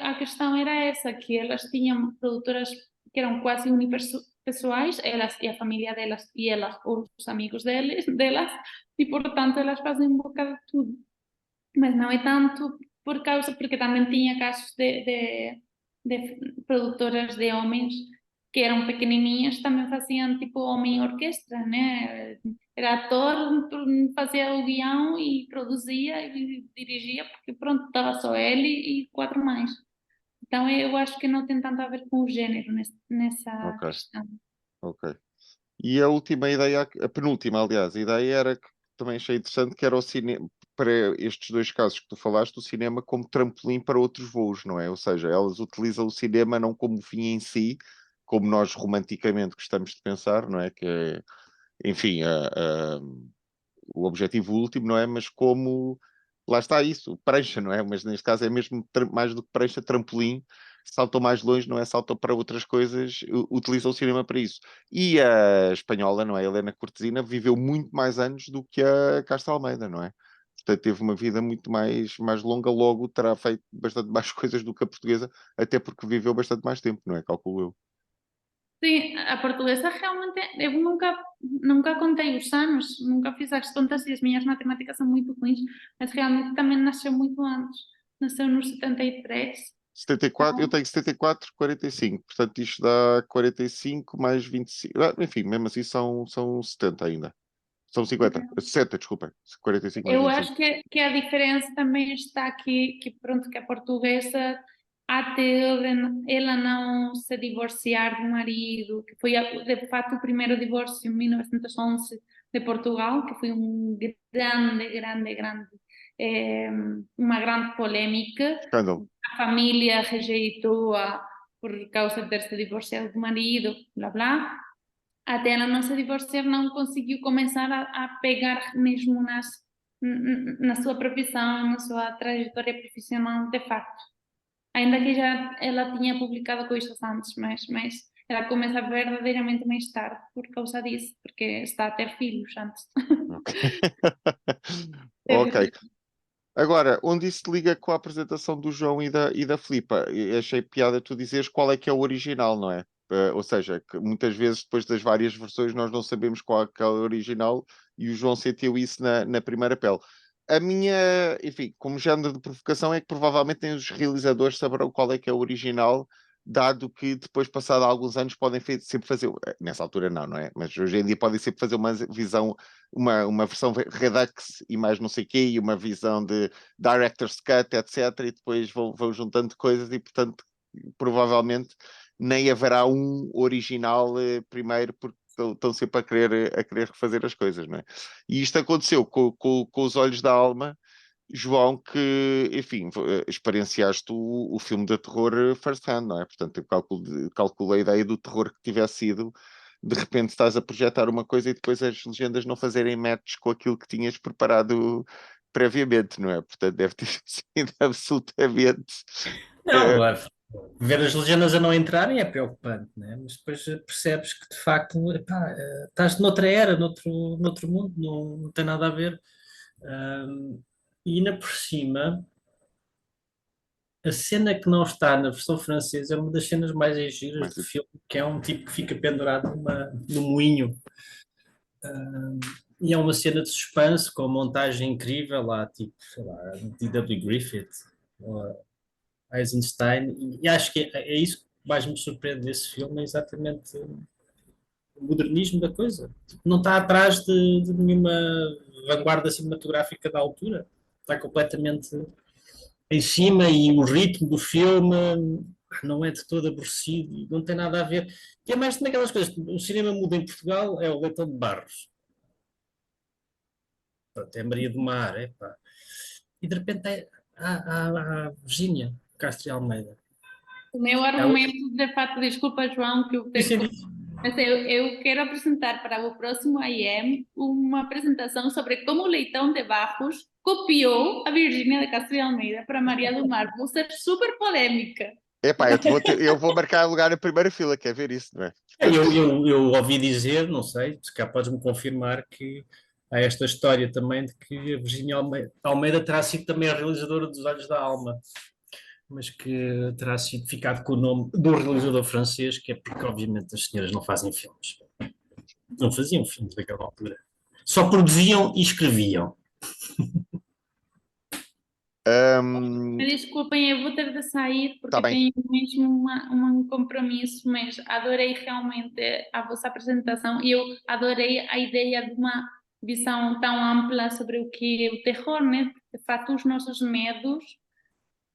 a questão era essa, que elas tinham produtoras que eram quase unipessoais, elas e a família delas, e elas, os amigos delas, e, portanto, elas fazem um bocado de tudo. Mas não é tanto por causa, porque também tinha casos de produtoras de homens que eram pequenininhas, também faziam tipo homem-orquestra, né? Era ator, fazia o guião e produzia e dirigia, porque pronto, estava só ele e 4 mais. Então eu acho que não tem tanto a ver com o género nessa Ok. questão. Ok. E a última ideia, a penúltima, aliás, a ideia era que também achei interessante, que era o cinema, para estes 2 casos que tu falaste, o cinema como trampolim para outros voos, não é? Ou seja, elas utilizam o cinema não como fim em si, como nós romanticamente gostamos de pensar, não é? Que é, enfim, o objetivo último, não é? Mas como, lá está isso, prancha, não é? Mas neste caso é mesmo mais do que prancha, trampolim, saltam mais longe, não é? Saltam para outras coisas, utilizam o cinema para isso. E a espanhola, não é? A Helena Cortesina viveu muito mais anos do que a Castro Almeida, não é? Portanto, teve uma vida muito mais longa, logo terá feito bastante mais coisas do que a portuguesa, até porque viveu bastante mais tempo, não é? Calculo eu. Sim, a portuguesa realmente, eu nunca contei os anos, nunca fiz as contas e as minhas matemáticas são muito ruins, mas realmente também nasceu muito antes. Nasceu nos 73. 74, eu tenho 74, 45, portanto isto dá 45 mais 25, enfim, mesmo assim são 70 ainda. São 50, 60, desculpem, 45 mais Eu 25. acho que a diferença também está aqui, que pronto, que a portuguesa, até ela não se divorciar do marido, que foi de fato o primeiro divórcio em 1911 de Portugal, que foi uma grande polêmica. Escândalo. A família rejeitou-a por causa de ter se divorciado do marido, blá blá. Até ela não se divorciar, não conseguiu começar a pegar mesmo na sua profissão, na sua trajetória profissional, de facto. Ainda que já ela tinha publicado coisas antes, mas ela começa verdadeiramente mais tarde por causa disso, porque está a ter filhos antes. Ok. Agora, onde isso liga com a apresentação do João e da Filipa? Achei piada tu dizeres qual é que é o original, não é? Ou seja, que muitas vezes depois das várias versões nós não sabemos qual é que é o original e o João sentiu isso na primeira pele. A minha, enfim, como género de provocação é que provavelmente nem os realizadores saberão qual é que é o original, dado que depois, passado alguns anos, podem sempre fazer, nessa altura não é? Mas hoje em dia podem sempre fazer uma visão, uma versão Redux e mais não sei o quê, e uma visão de Director's Cut, etc. E depois vão juntando coisas e, portanto, provavelmente nem haverá um original primeiro, porque estão sempre a querer refazer as coisas, não é? E isto aconteceu com os Olhos da Alma, João, que, enfim, experienciaste o filme de terror first hand, não é? Portanto, eu calculo a ideia do terror que tivesse sido, de repente estás a projetar uma coisa e depois as legendas não fazerem match com aquilo que tinhas preparado previamente, não é? Portanto, deve ter sido absolutamente... Não, ver as legendas a não entrarem é preocupante, né? Mas depois percebes que de facto, epá, estás noutra era, noutro mundo, não tem nada a ver. E ainda por cima, a cena que não está na versão francesa é uma das cenas mais giras do filme, que é um tipo que fica pendurado no moinho. E é uma cena de suspense com montagem incrível lá, tipo, sei lá, D.W. Griffith, ou Eisenstein, e acho que é isso que mais me surpreende nesse filme, é exatamente o modernismo da coisa. Tipo, não está atrás de nenhuma vanguarda cinematográfica da altura, está completamente em cima, e o ritmo do filme não é de todo aborrecido, não tem nada a ver. E é mais daquelas coisas, o cinema mudo em Portugal é o Leitão de Barros. Pronto, é Maria do Mar, epá. E de repente há Virgínia Castro e Almeida. O meu argumento, de facto, desculpa, João, que eu tenho. Mas eu quero apresentar para o próximo IEM uma apresentação sobre como o Leitão de Barros copiou a Virgínia de Castro e Almeida para Maria do Mar. Vou ser super polêmica. Epá, eu vou marcar lugar na primeira fila, quer ver isso, não é? Eu ouvi dizer, não sei, se cá podes-me confirmar que há esta história também de que a Virginia Almeida terá sido também a realizadora dos Olhos da Alma, mas que terá sido ficado com o nome do realizador francês, que é porque obviamente as senhoras não fazem filmes. Não faziam filmes naquela altura. Só produziam e escreviam. Me desculpem, eu vou ter de sair porque Tá bem. tenho mesmo um compromisso, mas adorei realmente a vossa apresentação e eu adorei a ideia de uma visão tão ampla sobre o que é o terror, né? De fato, os nossos medos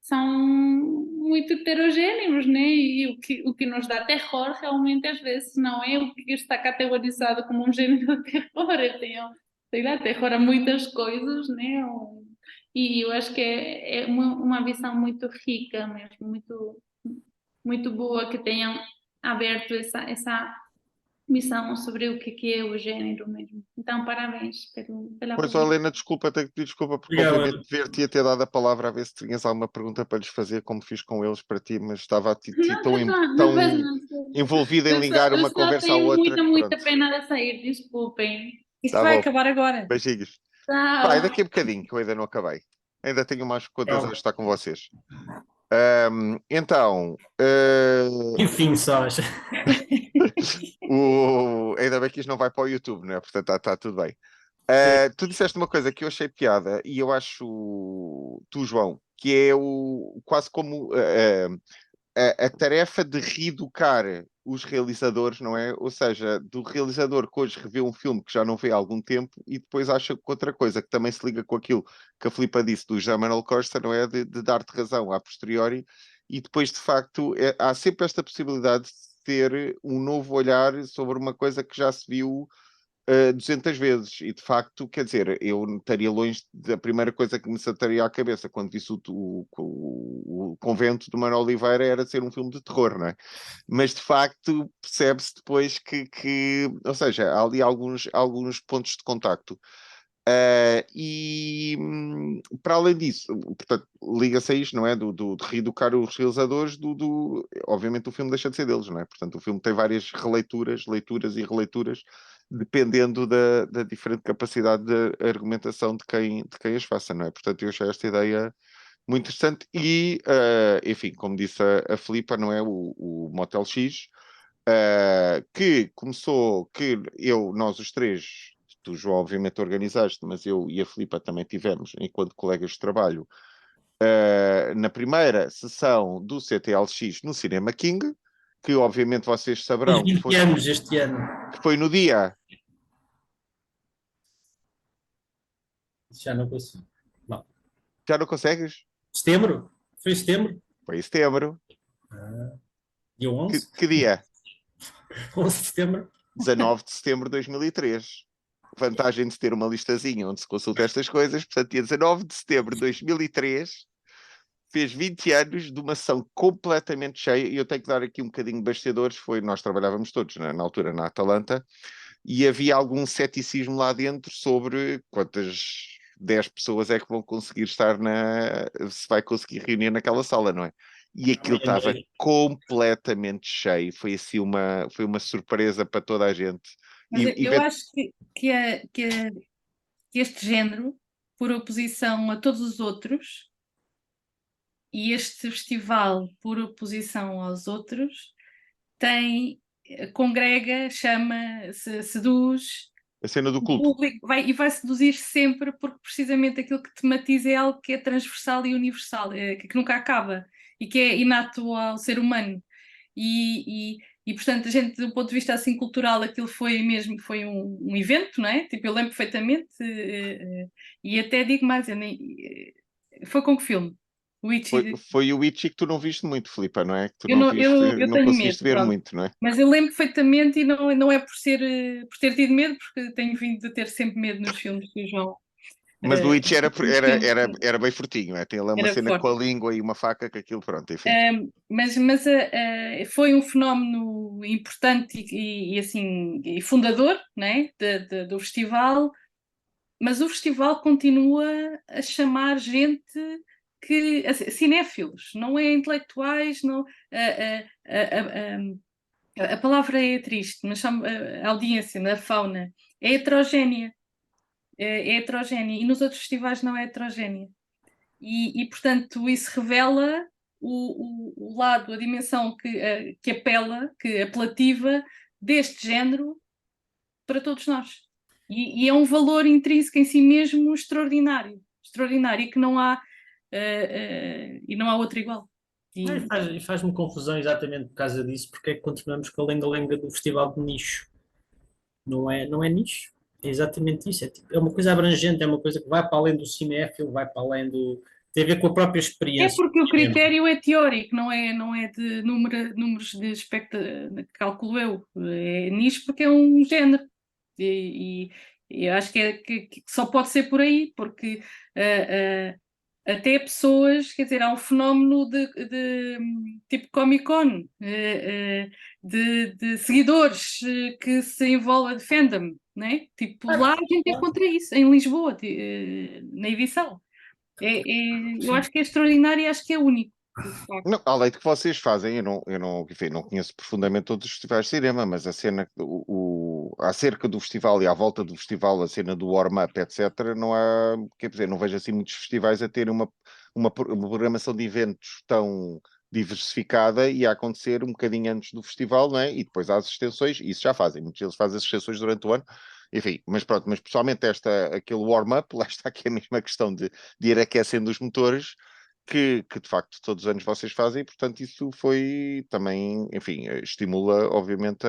são muito heterogêneos, né? E o que nos dá terror realmente às vezes não é o que está categorizado como um gênero de terror. Eu tenho, sei lá, terror a muitas coisas, né? E eu acho que é uma visão muito rica mesmo, muito boa que tenham aberto essa visão sobre o que é o gênero mesmo. Então, parabéns pela Pois, publicação. Helena, desculpa, tenho que pedir desculpa, porque Obrigado. obviamente devia-te ter dado a palavra a ver se tinhas alguma pergunta para lhes fazer, como fiz com eles para ti, mas estava a ti Não tão, faz mal, não tão faz mal. envolvido em Eu ligar eu uma só conversa à tenho outra que muita pronto. pena de sair, desculpem. Isto Tá vai bom, acabar agora. beijinhos. Tchau. Vai, daqui a bocadinho, que eu ainda não acabei. Ainda tenho mais contas Tchau. a estar com vocês. Então, Enfim, só. ainda bem que isto não vai para o YouTube, né? Portanto, está tudo bem. Tu disseste uma coisa que eu achei piada e eu acho, tu, João, que é quase como a tarefa de reeducar os realizadores, não é? Ou seja, do realizador que hoje revê um filme que já não vê há algum tempo e depois acha que outra coisa, que também se liga com aquilo que a Filipa disse do José Manuel Costa, não é? De dar-te razão a posteriori e depois, de facto, há sempre esta possibilidade de ter um novo olhar sobre uma coisa que já se viu 200 vezes, e de facto, quer dizer, eu estaria longe da primeira coisa que me saltaria à cabeça quando disse o Convento do Manuel Oliveira era ser um filme de terror, não é? Mas de facto percebe-se depois ou seja, há ali alguns pontos de contacto. Para além disso, portanto, liga-se a isto, não é? De reeducar os realizadores, obviamente o filme deixa de ser deles, não é? Portanto, o filme tem várias releituras, leituras e releituras, dependendo da diferente capacidade de argumentação de quem as faça, não é? Portanto, eu achei esta ideia muito interessante e, enfim, como disse a Filipa, não é? O Motel X, que começou, nós os três, tu, João, obviamente organizaste, mas eu e a Filipa também tivemos, enquanto colegas de trabalho, na primeira sessão do CTLX no Cinema King, que obviamente vocês saberão Fiz 20 anos este ano. que foi no dia. Já não consigo. Não. Já não consegues? Setembro? Foi setembro? Foi em setembro. Dia 11? Que dia? 11 de setembro? 19 de setembro de 2003. Vantagem de ter uma listazinha onde se consulta estas coisas. Portanto, dia 19 de setembro de 2003 fez 20 anos de uma sessão completamente cheia, e eu tenho que dar aqui um bocadinho de bastidores, nós trabalhávamos todos na altura na Atalanta, e havia algum ceticismo lá dentro sobre quantas 10 pessoas é que vão conseguir se vai conseguir reunir naquela sala, não é? E aquilo estava completamente cheio, foi assim foi uma surpresa para toda a gente. Mas eu acho que este género, por oposição a todos os outros, e este festival, por oposição aos outros, congrega, chama, seduz, a cena do o culto. público vai seduzir sempre, porque precisamente aquilo que tematiza é algo que é transversal e universal, que nunca acaba e que é inato ao ser humano. E portanto, a gente, do ponto de vista assim cultural, aquilo foi um evento, não é? Tipo, eu lembro perfeitamente, e até digo mais, foi com que filme? Foi o Itchy que tu não viste muito, Filipa, não é? Que tu Eu não não, viste, eu não tenho conseguiste medo, ver pronto. muito, não é? Mas eu lembro perfeitamente e não é por ter tido medo, porque tenho vindo a ter sempre medo nos filmes do João. Mas o Itchy Era bem fortinho, é? Tem lá uma Era cena forte. com a língua e uma faca, que aquilo, pronto, enfim. Mas foi um fenómeno importante e assim, e fundador, né, do festival, mas o festival continua a chamar gente cinéfilos, não é intelectuais, não, a palavra é triste, mas a audiência, a fauna, é heterogénea. É heterogénea, e nos outros festivais não é heterogénea. E portanto, isso revela o lado, a dimensão que apela, que é apelativa deste género para todos nós. E é um valor intrínseco em si mesmo extraordinário, extraordinário, e que não há, e não há outro igual. E faz-me confusão exatamente por causa disso, porque é que continuamos com a lenga-lenga do festival de nicho. Não é nicho, é exatamente isso. É uma coisa abrangente, é uma coisa que vai para além do cinéfilo, vai para além do. Tem a ver com a própria É experiência. porque o critério é teórico, não é de números de cálculo eu. É nicho porque é um género. E eu acho que só pode ser por aí, porque até pessoas, quer dizer, há um fenómeno de tipo Comic Con, de seguidores que se envolvem de fandom, né? Tipo, lá a gente encontra isso, em Lisboa, na edição. Eu acho que é extraordinário e acho que é único. Não, além de que vocês fazem, enfim, não conheço profundamente todos os festivais de cinema, mas a cena, acerca do festival e à volta do festival, a cena do warm-up, etc., não há, quer dizer, não vejo assim muitos festivais a ter uma programação de eventos tão diversificada e a acontecer um bocadinho antes do festival, não é? E depois há as extensões, e isso já fazem, muitos deles fazem as extensões durante o ano, enfim, mas pronto, mas pessoalmente aquele warm-up, lá está aqui a mesma questão de ir aquecendo os motores, que de facto todos os anos vocês fazem, e portanto isso foi também, enfim, estimula obviamente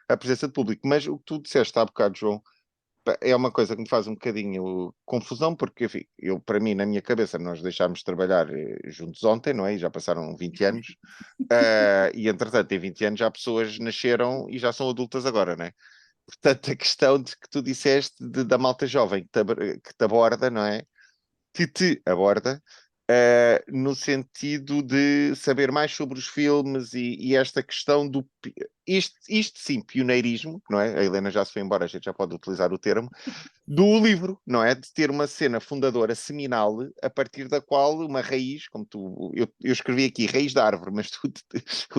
a presença de público. Mas o que tu disseste há bocado, João, é uma coisa que me faz um bocadinho confusão, porque, enfim, para mim, na minha cabeça, nós deixámos de trabalhar juntos ontem, não é? E já passaram 20 anos, e entretanto, em 20 anos já pessoas nasceram e já são adultas agora, não é? Portanto, a questão de que tu disseste da malta jovem que te aborda, não é? Que te aborda, no sentido de saber mais sobre os filmes e esta questão do. Isto sim, pioneirismo, não é? A Helena já se foi embora, a gente já pode utilizar o termo, do livro, não é? De ter uma cena fundadora seminal a partir da qual uma raiz, como tu. Eu escrevi aqui raiz da árvore, mas tu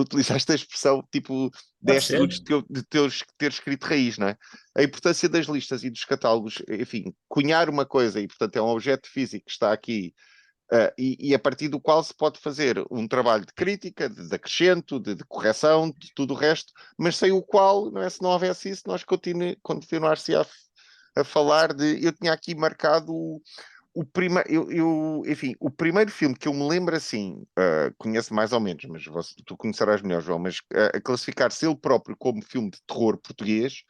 utilizaste a expressão tipo 10 segundos de ter escrito raiz, não é? A importância das listas e dos catálogos, enfim, cunhar uma coisa e, portanto, é um objeto físico que está aqui. E a partir do qual se pode fazer um trabalho de crítica, de acrescento, de correção, de tudo o resto, mas sem o qual, não é, se não houvesse isso, nós continuar-se a falar de. Eu tinha aqui marcado o primeiro, enfim, o primeiro filme que eu me lembro assim, conheço mais ou menos, mas tu conhecerás melhor, João, mas a classificar-se ele próprio como filme de terror português,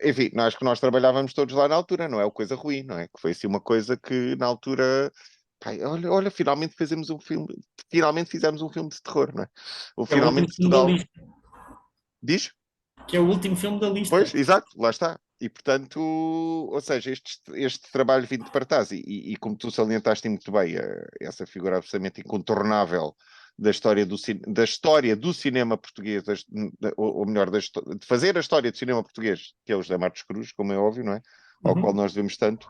enfim, acho que nós trabalhávamos todos lá na altura, não é o Coisa Ruim, não é? Que foi assim uma coisa que na altura. Pai, olha, finalmente fizemos um filme de terror, não é? Ou É o último finalmente filme da Portugal. lista. Diz? Que é o último filme da lista. Pois, exato, lá está. E portanto, ou seja, este trabalho vindo de Partaz, e como tu salientaste muito bem, essa figura absolutamente incontornável da história do cinema português, ou melhor, de fazer a história do cinema português, que é o José Marcos Cruz, como é óbvio, não é? Ao qual nós devemos tanto.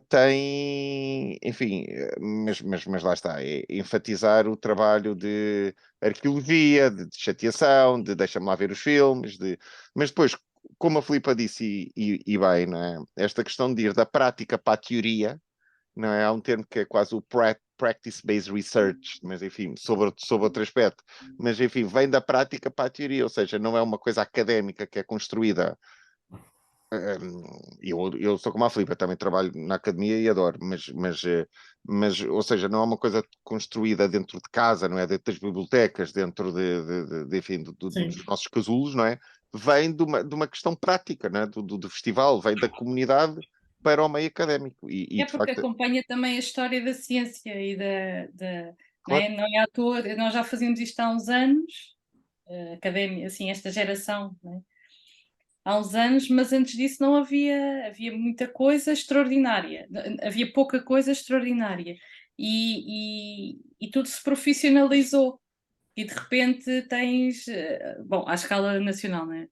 Tem, enfim, mas lá está, é enfatizar o trabalho de arqueologia, de chateação, de deixa-me lá ver os filmes, mas depois, como a Filipa disse, e bem, não é? Esta questão de ir da prática para a teoria, não é? Há um termo que é quase o practice-based research, mas enfim, sobre outro aspecto, mas enfim, vem da prática para a teoria, ou seja, não é uma coisa académica que é construída. Eu sou como a Filipe, também trabalho na academia e adoro, mas, ou seja, não é uma coisa construída dentro de casa, não é? Dentro das bibliotecas, dentro enfim, dos nossos casulos, não é? Vem de uma questão prática, não é? Do festival, vem da comunidade para o meio académico. E de porque facto, acompanha também a história da ciência e claro. não é à toa, nós já fazíamos isto há uns anos, academia, assim, esta geração, não é? Há uns anos, mas antes disso não havia muita coisa extraordinária, havia pouca coisa extraordinária e tudo se profissionalizou e de repente tens, bom, à escala nacional, não é?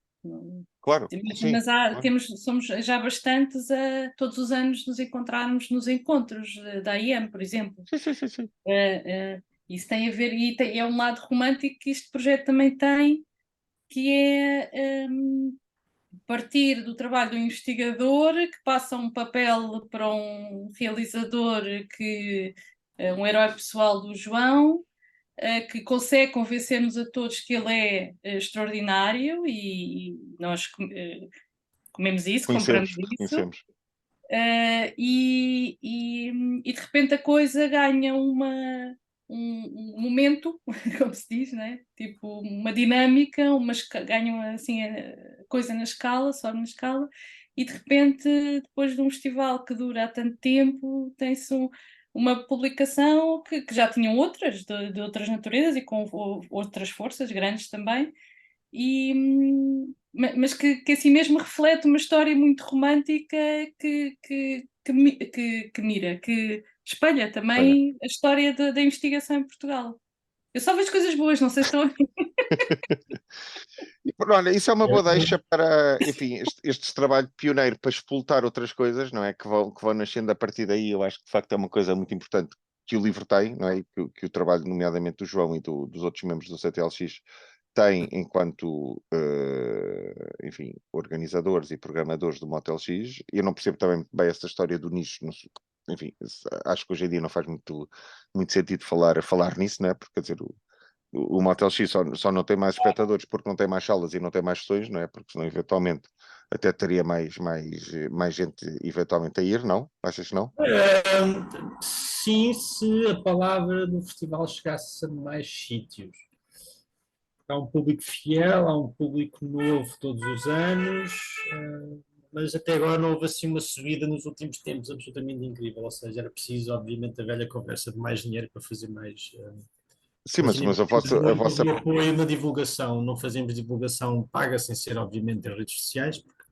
Claro, sim, Mas claro. somos já bastantes a todos os anos nos encontrarmos nos encontros da AIM, por exemplo. Sim. Isso tem a ver, e é um lado romântico que este projeto também tem, que é partir do trabalho do investigador, que passa um papel para um realizador, um herói pessoal do João, que consegue convencer-nos a todos que ele é extraordinário e nós comemos isso, compramos isso. Reconhecemos. E de repente a coisa ganha um momento, como se diz, né? Tipo uma dinâmica, ganha assim a coisa na escala, sobe na escala, e de repente, depois de um festival que dura há tanto tempo, tem-se uma publicação que já tinham outras, de outras naturezas e com outras forças grandes também, mas que assim mesmo reflete uma história muito romântica que mira, que espelha Olha, também a história da investigação em Portugal. Eu só vejo coisas boas, não sei se estão a ver. olha, isso é uma boa deixa para, enfim, este trabalho pioneiro para explotar outras coisas, não é? Que vão nascendo a partir daí. Eu acho que de facto é uma coisa muito importante que o livro tem, não é? E que o trabalho, nomeadamente do João e dos outros membros do CTLX, tem enquanto, enfim, organizadores e programadores do Motel X. Eu não percebo também muito bem essa história do nicho. Enfim, acho que hoje em dia não faz muito sentido falar nisso, não é? Porque, quer dizer, o Motel X só não tem mais espectadores porque não tem mais salas e não tem mais sessões, não é? Porque senão, eventualmente, até teria mais gente, eventualmente, a ir, não? Achas que não? Sim, se a palavra do festival chegasse a mais sítios. Há um público fiel, há um público novo todos os anos, mas até agora não houve assim uma subida nos últimos tempos absolutamente incrível. Ou seja, era preciso, obviamente, a velha conversa de mais dinheiro para fazer mais. Sim, Mas ainda mas a temos muito vossa. apoio na divulgação. Não fazemos divulgação paga, sem ser, obviamente, nas redes sociais, porque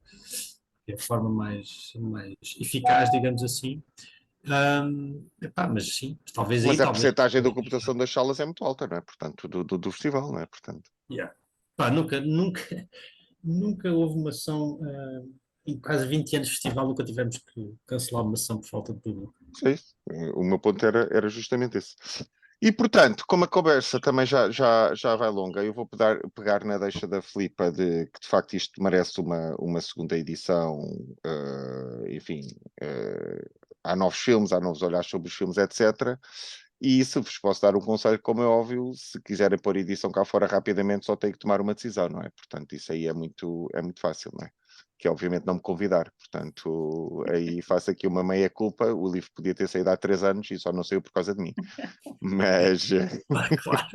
é a forma mais eficaz, digamos assim. Mas sim, talvez Mas aí, a talvez. percentagem da ocupação das salas é muito alta, não é? Portanto, do festival, não é? Portanto, Yeah. Pá, nunca houve uma ação, em quase 20 anos de festival, nunca tivemos que cancelar uma ação por falta de público. é isso. O meu ponto era justamente esse. E, portanto, como a conversa também já vai longa, eu vou pegar na deixa da Filipa de que, de facto, isto merece uma segunda edição, enfim, há novos filmes, há novos olhares sobre os filmes, etc. E se vos posso dar um conselho, como é óbvio, se quiserem pôr a edição cá fora rapidamente, só têm que tomar uma decisão, não é? Portanto, isso aí é muito fácil, não é? Que é, obviamente, não me convidar. Portanto, aí faço aqui uma meia-culpa. O livro podia ter saído há 3 anos e só não saiu por causa de mim. Mas, Claro.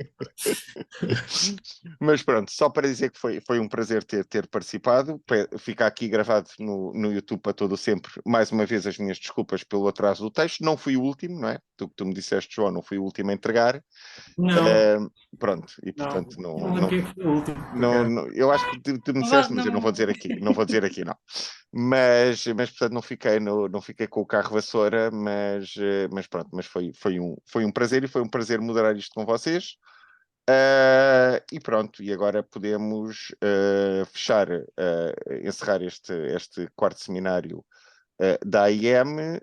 mas pronto, só para dizer que foi um prazer ter participado. Fica aqui gravado no YouTube para todo sempre. Mais uma vez, as minhas desculpas pelo atraso do texto. Não fui o último, não é? Tu me disseste, João, não fui o último a entregar. Não, Pronto, e não, portanto não lembro quem foi o último, por não, acaso. eu acho que tu me Não, vale- disseste, mas eu não vou não, dizer aqui, não. Mas portanto não fiquei com o carro vassoura, mas pronto, mas foi um prazer e foi um prazer moderar isto com vocês. E pronto, e agora podemos fechar, encerrar este quarto seminário da AIM,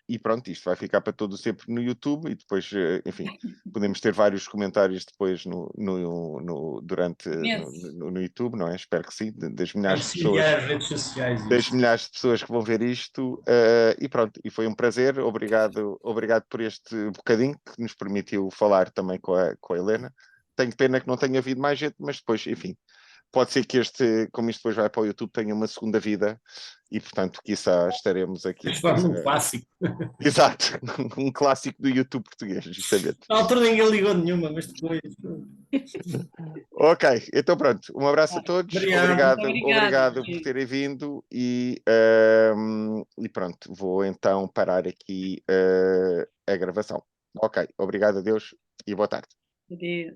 e pronto, isto vai ficar para todo sempre no YouTube e depois, enfim, podemos ter vários comentários depois durante imenso. no YouTube, não é? Espero que sim, das milhares Vamos de pessoas, seguir as redes sociais das isto. milhares de pessoas que vão ver isto, e pronto, e foi um prazer, obrigado por este bocadinho que nos permitiu falar também com a Helena. Tenho pena que não tenha havido mais gente, mas depois, enfim, pode ser que como isto depois vai para o YouTube, tenha uma segunda vida e, portanto, quiçá estaremos aqui depois. Transforma num clássico. Exato, um clássico do YouTube português, justamente. Na altura ninguém ligou nenhuma, mas depois. Ok, então pronto, um abraço a todos, Obrigado. Muito obrigado por obrigada. terem vindo e pronto, vou então parar aqui a gravação. Ok, obrigado a Deus e boa tarde. Adeus.